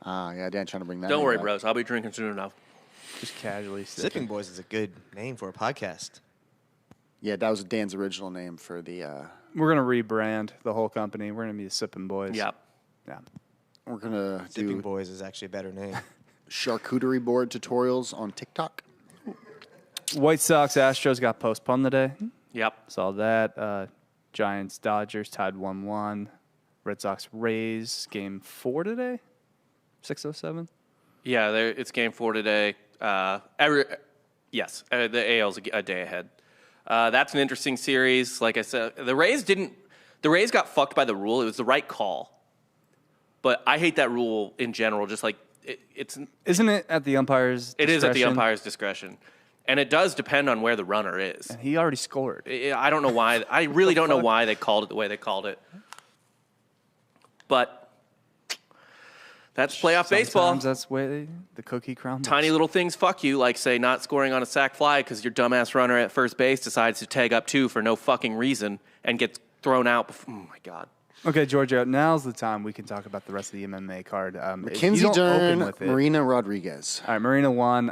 Yeah, Dan trying to bring that. Don't name worry, back. bros. I'll be drinking soon enough. just casually Sipping sipping. Boys is a good name for a podcast. Yeah, that was Dan's original name for the. We're gonna rebrand the whole company. We're gonna be the Sipping Boys. Yeah. Yeah. We're gonna Sipping do Boys is actually a better name. charcuterie board tutorials on TikTok. White Sox Astros got postponed today. Yep. Saw that. Giants Dodgers tied 1-1. Red Sox Rays game 4 today. 6:07. Yeah, it's game 4 today. Yes, the AL's a day ahead. That's an interesting series. Like I said, the Rays got fucked by the rule. It was the right call. But I hate that rule in general. Just like it's Isn't it at the umpire's it is at the discretion? umpire's discretion. And it does depend on where the runner is. And he already scored. I don't know why. I really don't know why they called it the way they called it. But that's playoff baseball. Sometimes that's the way the cookie crumbles. Tiny little things fuck you, like, say, not scoring on a sac fly because your dumbass runner at first base decides to tag up 2 for no fucking reason and gets thrown out. Oh, my God. Okay, Georgia, now's the time we can talk about the rest of the MMA card. Mackenzie Dern, Marina Rodriguez. All right, Marina won.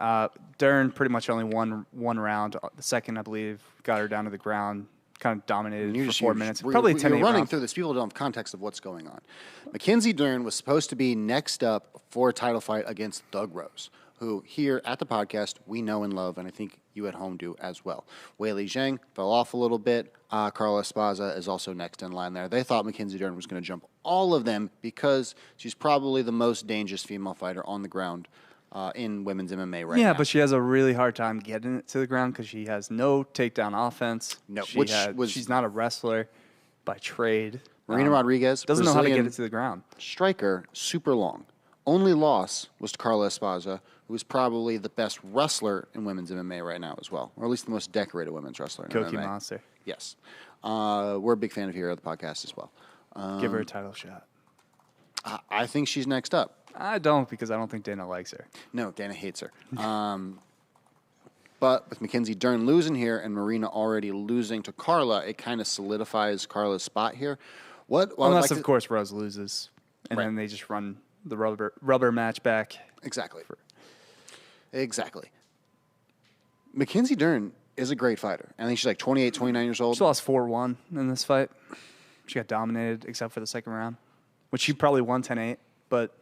Dern pretty much only won one round. The second, I believe, got her down to the ground, kind of dominated for 4 minutes. Probably a 10-8 You're running round. through this. People don't have context of what's going on. Mackenzie Dern was supposed to be next up for a title fight against Doug Rose, who here at the podcast we know and love, and I think you at home do as well. Weili Zhang fell off a little bit. Carla Esparza is also next in line there. They thought Mackenzie Dern was going to jump all of them because she's probably the most dangerous female fighter on the ground in women's MMA right now. Yeah, but she has a really hard time getting it to the ground because she has no takedown offense. No, she's not a wrestler by trade. Marina Rodriguez doesn't know how to Brazilian get it to the ground. striker, super long. Only loss was to Carla Esparza, who is probably the best wrestler in women's MMA right now as well, or at least the most decorated women's wrestler in Cookie MMA. Monster. Yes. We're a big fan of here at the podcast as well. Give her a title shot. I think she's next up. I don't because I don't think Dana likes her. No, Dana hates her. But with Mackenzie Dern losing here and Marina already losing to Carla, it kind of solidifies Carla's spot here. Unless, of course, Rose loses, and then they just run the rubber match back. Exactly. Exactly. Mackenzie Dern is a great fighter. I think she's like 28, 29 years old. She lost 4-1 in this fight. She got dominated except for the second round, which she probably won 10-8. But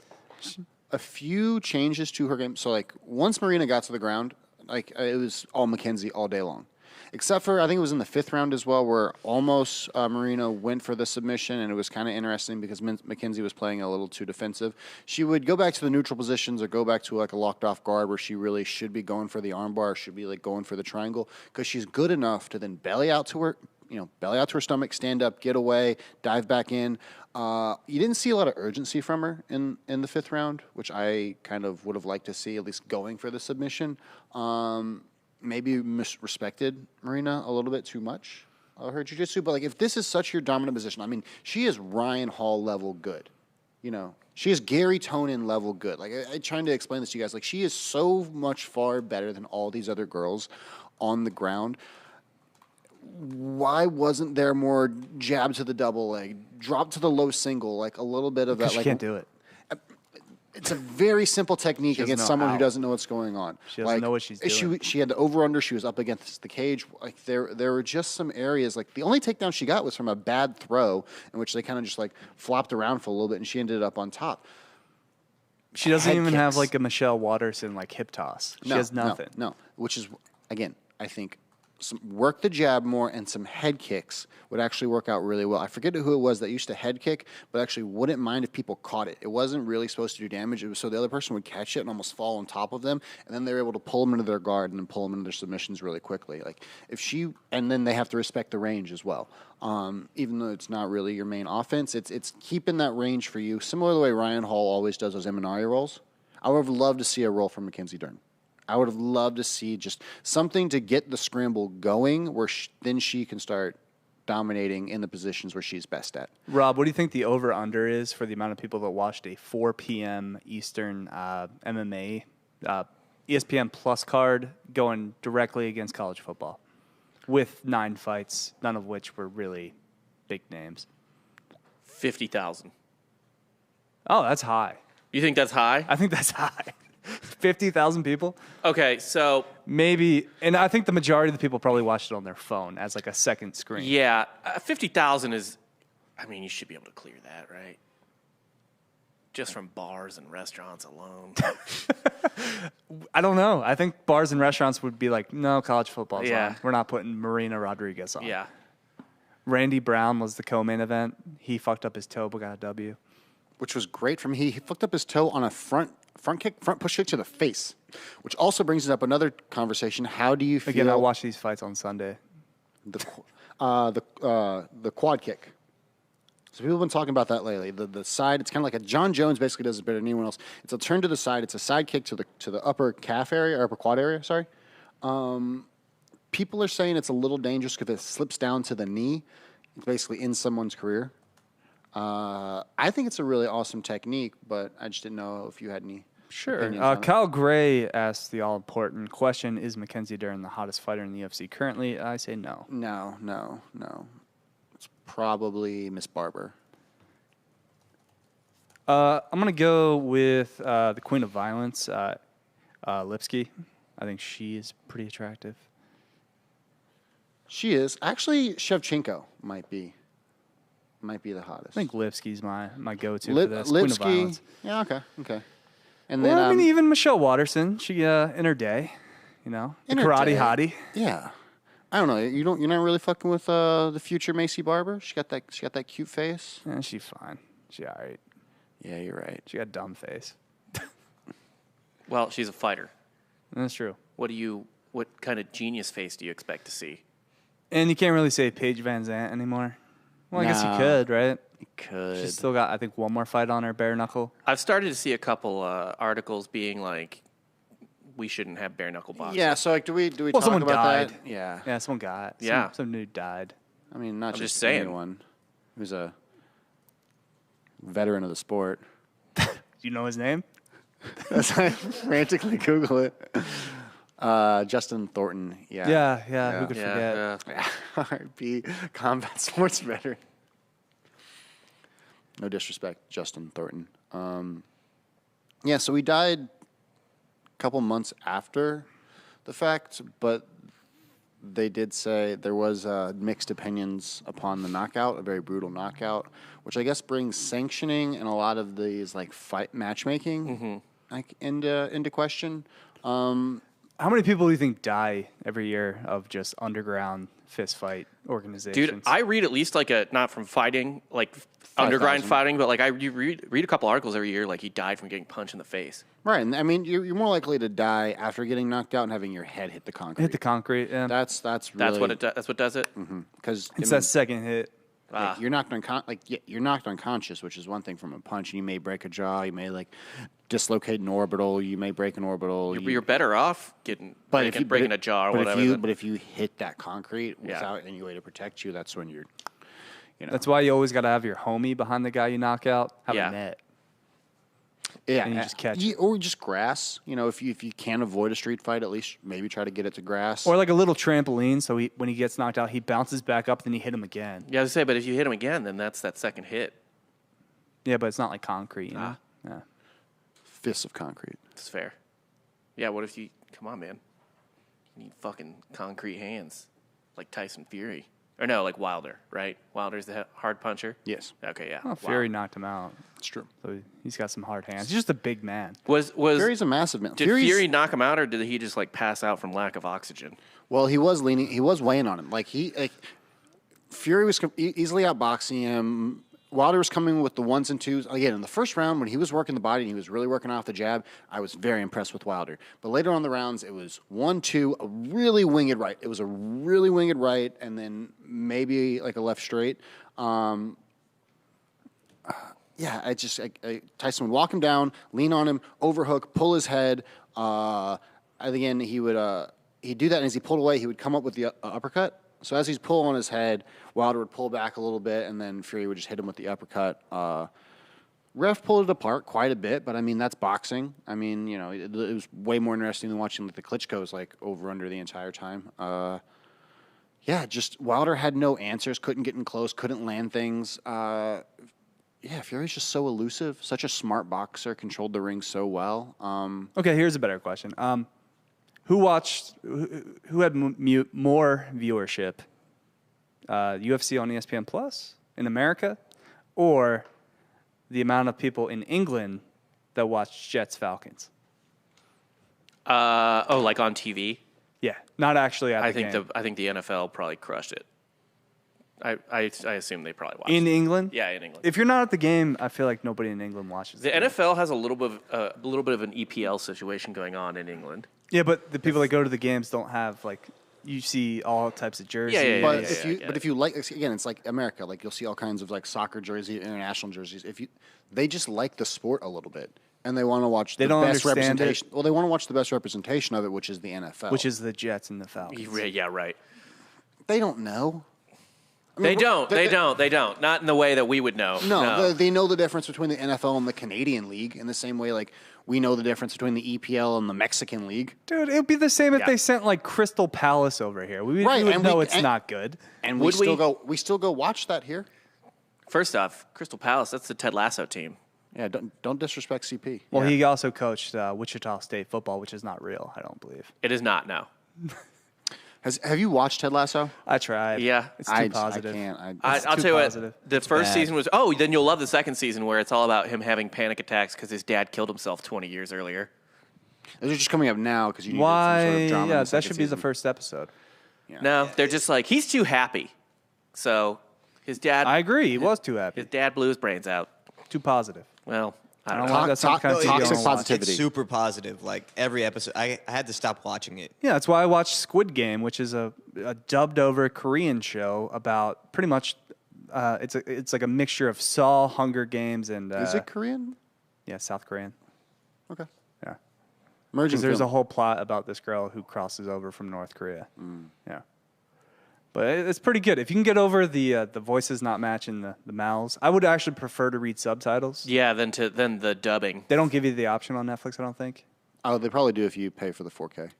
a few changes to her game. So, like, once Marina got to the ground, like, it was all Mackenzie all day long. Except for, I think it was in the 5th round as well, where almost Marina went for the submission, and it was kind of interesting because Mackenzie was playing a little too defensive. She would go back to the neutral positions or go back to, like, a locked-off guard where she really should be going for the armbar, should be, like, going for the triangle, because she's good enough to then belly out to her stomach, stand up, get away, dive back in. You didn't see a lot of urgency from her in the 5th round, which I kind of would have liked to see, at least going for the submission. Maybe misrespected Marina a little bit too much, her jiu-jitsu. But, like, if this is such your dominant position, I mean, she is Ryan Hall level good. You know, she is Gary Tonin level good. Like, I'm trying to explain this to you guys. Like, she is so much far better than all these other girls on the ground. Why wasn't there more jab to the double leg, drop to the low single, like a little bit of that? she like, can't do it. It's a very simple technique against someone who doesn't know what's going on. She doesn't know what she's doing. She had the over-under. She was up against the cage. Like there were just some areas. Like the only takedown she got was from a bad throw in which they kind of just like flopped around for a little bit, and she ended up on top. She doesn't Head even have kicks. like a Michelle Watterson like hip toss. She has nothing. No, which is, again, I think work the jab more and some head kicks would actually work out really well. I forget who it was that used to head kick, but actually wouldn't mind if people caught it. It wasn't really supposed to do damage. It was so the other person would catch it and almost fall on top of them, and then they were able to pull them into their guard and then pull them into their submissions really quickly. Like and then they have to respect the range as well. Even though it's not really your main offense, it's keeping that range for you. Similar to the way Ryan Hall always does those Imanari rolls. I would have loved to see a roll from Mackenzie Dern. I would have loved to see just something to get the scramble going where then she can start dominating in the positions where she's best at. Rob, what do you think the over-under is for the amount of people that watched a 4 p.m. Eastern MMA ESPN Plus card going directly against college football with 9 fights, none of which were really big names? 50,000. Oh, that's high. You think that's high? I think that's high. 50,000 people? Okay, so Maybe, and I think the majority of the people probably watched it on their phone as like a second screen. yeah, 50,000 is, I mean, you should be able to clear that, right? Just from bars and restaurants alone. I don't know. I think bars and restaurants would be like, no, college football's Yeah. on. We're not putting Marina Rodriguez on. Yeah. Randy Brown was the co-main event. He fucked up his toe but got a W. Which was great from he fucked up his toe on a front push kick to the face, which also brings up another conversation. How do you feel? Again, I watch these fights on Sunday. the quad kick. So people have been talking about that lately. The side, it's kind of like a John Jones basically does it better than anyone else. It's a turn to the side. It's a side kick to the upper calf area or upper quad area. Sorry. People are saying it's a little dangerous because it slips down to the knee. It's basically in someone's career. I think it's a really awesome technique, but I just didn't know if you had any opinions on it. Kyle Gray asked the all-important question, is Mackenzie Dern the hottest fighter in the UFC currently? I say no. No. It's probably Miss Barber. I'm going to go with the Queen of Violence, Lipsky. I think she is pretty attractive. She is. Actually, Shevchenko might be the hottest. I think Lipsky's my go-to for this. Queen of Lipsky. Violence. Yeah, okay. And then Well, I mean, even Michelle Watterson, she in her day, the In her karate day. hottie. Yeah. I don't know. You're not really fucking with the future Macy Barber? She got that cute face. Yeah, she's fine. She all right. Yeah, you're right. She got a dumb face. Well, she's a fighter. That's true. What kind of genius face do you expect to see? And you can't really say Paige Van Zandt anymore. Well, I guess you No. could, right? You could. She's still got, I think, one more fight on her bare knuckle. I've started to see a couple articles being like, we shouldn't have bare knuckle boxing. Yeah, so do we Well, talk someone about died. that? Yeah. Yeah, someone got. Yeah. Some dude died. I mean, not I'm just just saying. anyone who's a veteran of the sport. Do you know his name? As I frantically Google it. Justin Thornton. Yeah. Who could Yeah, forget? yeah. RP combat sports veteran. No disrespect, Justin Thornton. Yeah, so he died a couple months after the fact, but they did say there was mixed opinions upon the knockout, a very brutal knockout, which I guess brings sanctioning and a lot of these like fight matchmaking like into question. How many people do you think die every year of just underground fist fight organizations? Dude, I read at least like not from fighting, like underground 5,000. fighting, but like you read a couple articles every year, like he died from getting punched in the face. Right, and I mean you're more likely to die after getting knocked out and having your head hit the concrete. hit the concrete. Yeah. That's That's really, what that's what does it. because It's that second hit. you're knocked you're knocked unconscious, which is one thing from a punch, and you may break a jaw, you may like dislocate an orbital, you may break an orbital. You're better off breaking a jaw or whatever. But if you hit that concrete Yeah. without any way to protect you, that's when you're. That's why you always got to have your homie behind the guy you knock out. Have Yeah. a net. Yeah, and you just catch it. Or just grass. If you can avoid a street fight, at least maybe try to get it to grass. Or like a little trampoline, so when he gets knocked out, he bounces back up, then you hit him again. Yeah, I was say, but if you hit him again, then that's that second hit. Yeah, but it's not like concrete, you know? Yeah. Fists of concrete. It's fair. Yeah, what if come on, man. You need fucking concrete hands. Like Tyson Fury. Or no, like Wilder, right? Wilder's the hard puncher? Yes, Okay, yeah. Well, Fury knocked him out, it's true. so he's got some hard hands. He's just a big man. Was Fury's a massive man. did Fury knock him out, or did he just like pass out from lack of oxygen? Well, he was weighing on him. Fury was easily outboxing him. Wilder was coming with the ones and twos. Again, in the first round, when he was working the body and he was really working off the jab, I was very impressed with Wilder. But later on in the rounds, it was 1-2, a really winged right. It was a really winged right, and then maybe like a left straight. Tyson would walk him down, lean on him, overhook, pull his head. Again, he'd do that, and as he pulled away, he would come up with the uppercut. So as he's pulling on his head, Wilder would pull back a little bit, and then Fury would just hit him with the uppercut. Ref pulled it apart quite a bit, but I mean that's boxing. I mean, it was way more interesting than watching like the Klitschko's like over under the entire time. Just Wilder had no answers, couldn't get in close, couldn't land things. Fury's just so elusive, such a smart boxer, controlled the ring so well. Okay, here's a better question. Who had more viewership? UFC on ESPN Plus in America, or the amount of people in England that watched Jets Falcons? Like on TV? Yeah, not actually at the I think game. I think the NFL probably crushed it. I assume they probably watched In it. England? Yeah, in England. If you're not at the game, I feel like nobody in England watches The game. NFL has a little bit of an EPL situation going on in England. Yeah, but the people that go to the games don't have like you see all types of jerseys. Yeah. But I get if you like, again, it's like America. Like you'll see all kinds of like soccer jerseys, international jerseys. They just like the sport a little bit. And they want to watch the don't best understand it. representation. Well, they want to watch the best representation of it, which is the NFL. which is the Jets and the Falcons. Yeah, right. they don't know. I They mean, don't. They don't. Not in the way that we would know. No, they know the difference between the NFL and the Canadian League in the same way like we know the difference between the EPL and the Mexican League. Dude, it would be the same if Yeah. they sent like Crystal Palace over here. We Right, would and know we- it's and- not good. And Would we still go watch that here. First off, Crystal Palace, that's the Ted Lasso team. Yeah, don't disrespect CP. Well, Yeah. he also coached Wichita State football, which is not real, I don't believe. It is not, no. Have you watched Ted Lasso? I tried. Yeah. It's too I positive. can't. I'll too tell you positive. what, the first bad. season was, then you'll love the second season where it's all about him having panic attacks because his dad killed himself 20 years earlier. Those are just coming up now because you need Why? some sort of drama. in Yeah, the that second should be the season. first episode. Yeah. No, they're just like, he's too happy. So his dad, I agree. He was too happy. his dad blew his brains out. Too positive. Well, I I don't don't know. want that's some kind of TV I toxic wanna watch. positivity. It's super positive. Like every episode, I had to stop watching it. Yeah, that's why I watched Squid Game, which is a dubbed over Korean show about pretty much. It's like a mixture of Saw, Hunger Games, and Is it Korean? yeah, South Korean. Okay. Yeah, Emerging because there's a film. whole plot about this girl who crosses over from North Korea. Mm. Yeah, but it's pretty good. If you can get over the voices not matching the mouths, I would actually prefer to read subtitles. Yeah, then the dubbing. They don't give you the option on Netflix, I don't think. Oh, they probably do if you pay for the 4K,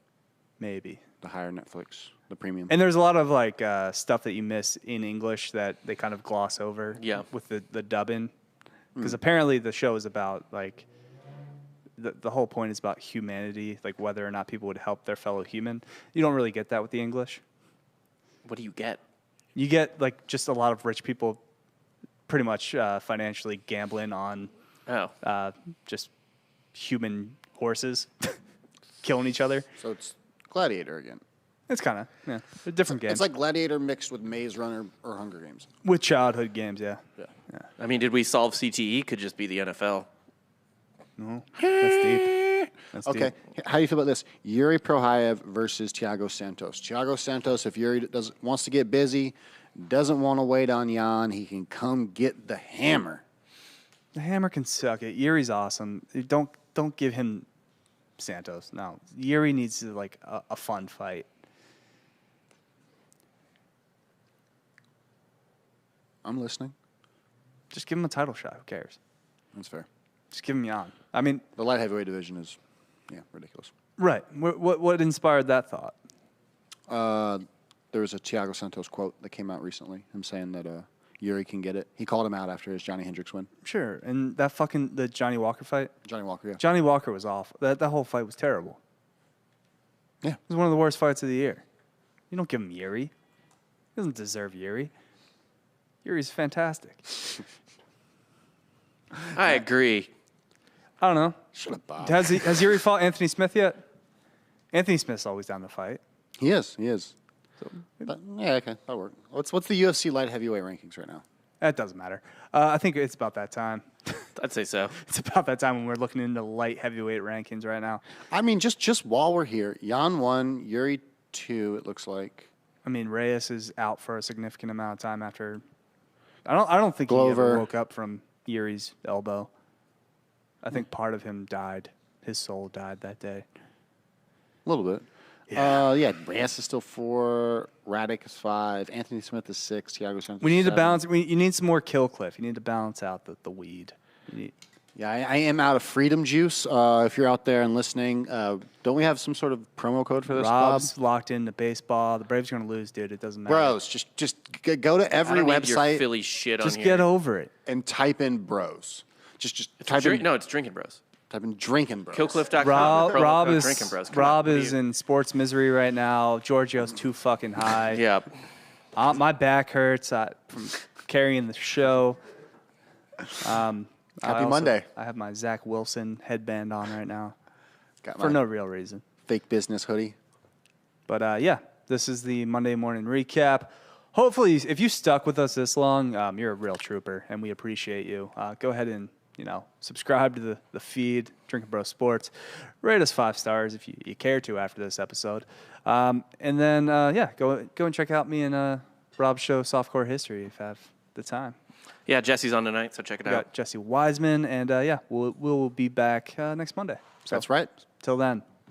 Maybe. the higher Netflix, the premium. And there's a lot of like stuff that you miss in English that they kind of gloss over Yeah. with the dubbing. Because apparently the show is about like the whole point is about humanity, like whether or not people would help their fellow human. You don't really get that with the English. What do you get? You get like just a lot of rich people pretty much financially gambling on Oh. just human horses killing each other. So it's Gladiator again. It's kind of a different game It's like Gladiator mixed with Maze Runner or Hunger Games. with childhood games. Yeah, Yeah. I mean, did we solve CTE? Could just be the NFL. that's deep. That's Okay. deep. How do you feel about this? Yuri Prohayev versus Thiago Santos. Thiago Santos, if Yuri wants to get busy, doesn't want to wait on Jan, he can come get the hammer. The hammer can suck it. Yuri's awesome. Don't give him Santos. No, Yuri needs to like a fun fight. I'm listening. Just give him a title shot. Who cares? That's fair. Just give him Jan. I mean, The light heavyweight division is, ridiculous. right. What inspired that thought? There was a Thiago Santos quote that came out recently, him saying that Yuri can get it. He called him out after his Johnny Hendricks win. Sure. And that the Johnny Walker fight. Johnny Walker, yeah. Johnny Walker was awful. That whole fight was terrible. Yeah. It was one of the worst fights of the year. You don't give him Yuri. He doesn't deserve Yuri. Yuri's fantastic. I agree. I don't know. Shut up, Bob. Has Yuri fought Anthony Smith yet? Anthony Smith's always down to fight. He is. Yeah, okay, that'll work. What's the UFC light heavyweight rankings right now? That doesn't matter. I think it's about that time. I'd say so. It's about that time when we're looking into light heavyweight rankings right now. I mean, just while we're here, Jan 1, Yuri 2, it looks like. I mean, Reyes is out for a significant amount of time after. I don't think he Glover. ever woke up from Yuri's elbow. I think part of him died. His soul died that day. A little bit. Yeah, Reyes is still 4, Radek is 5, Anthony Smith is 6, Thiago Santos We need is to 7. balance. You need some more kill cliff. You need to balance out the weed. You need, Yeah, I am out of freedom juice. If you're out there and listening, don't we have some sort of promo code for this, Rob's Bob? locked into baseball. The Braves are going to lose, dude. It doesn't matter. Bros, just go to I every don't need your website Philly shit on just here. get over it. and type in bros. Just It's type in no, it's Drinkin' Bros. type in drinking bros. Killcliff.com. Rob, promo Rob code is Drinkin' Bros. Come Rob on, what is do you- in sports misery right now. Giorgio's too fucking high. Yeah. My back hurts from carrying the show. Happy Monday. I have my Zach Wilson headband on right now Got for my no real reason. fake business hoodie. But yeah, this is the Monday morning recap. Hopefully, if you stuck with us this long, you're a real trooper, and we appreciate you. Go ahead and subscribe to the feed, Drinkin' Bro Sports. Rate us 5 stars if you care to after this episode. And then, go and check out me and Rob's show, Softcore History, if you have the time. Yeah, Jesse's on tonight, so check it We out. got Jesse Wiseman, and we'll be back next Monday. So That's right. till then.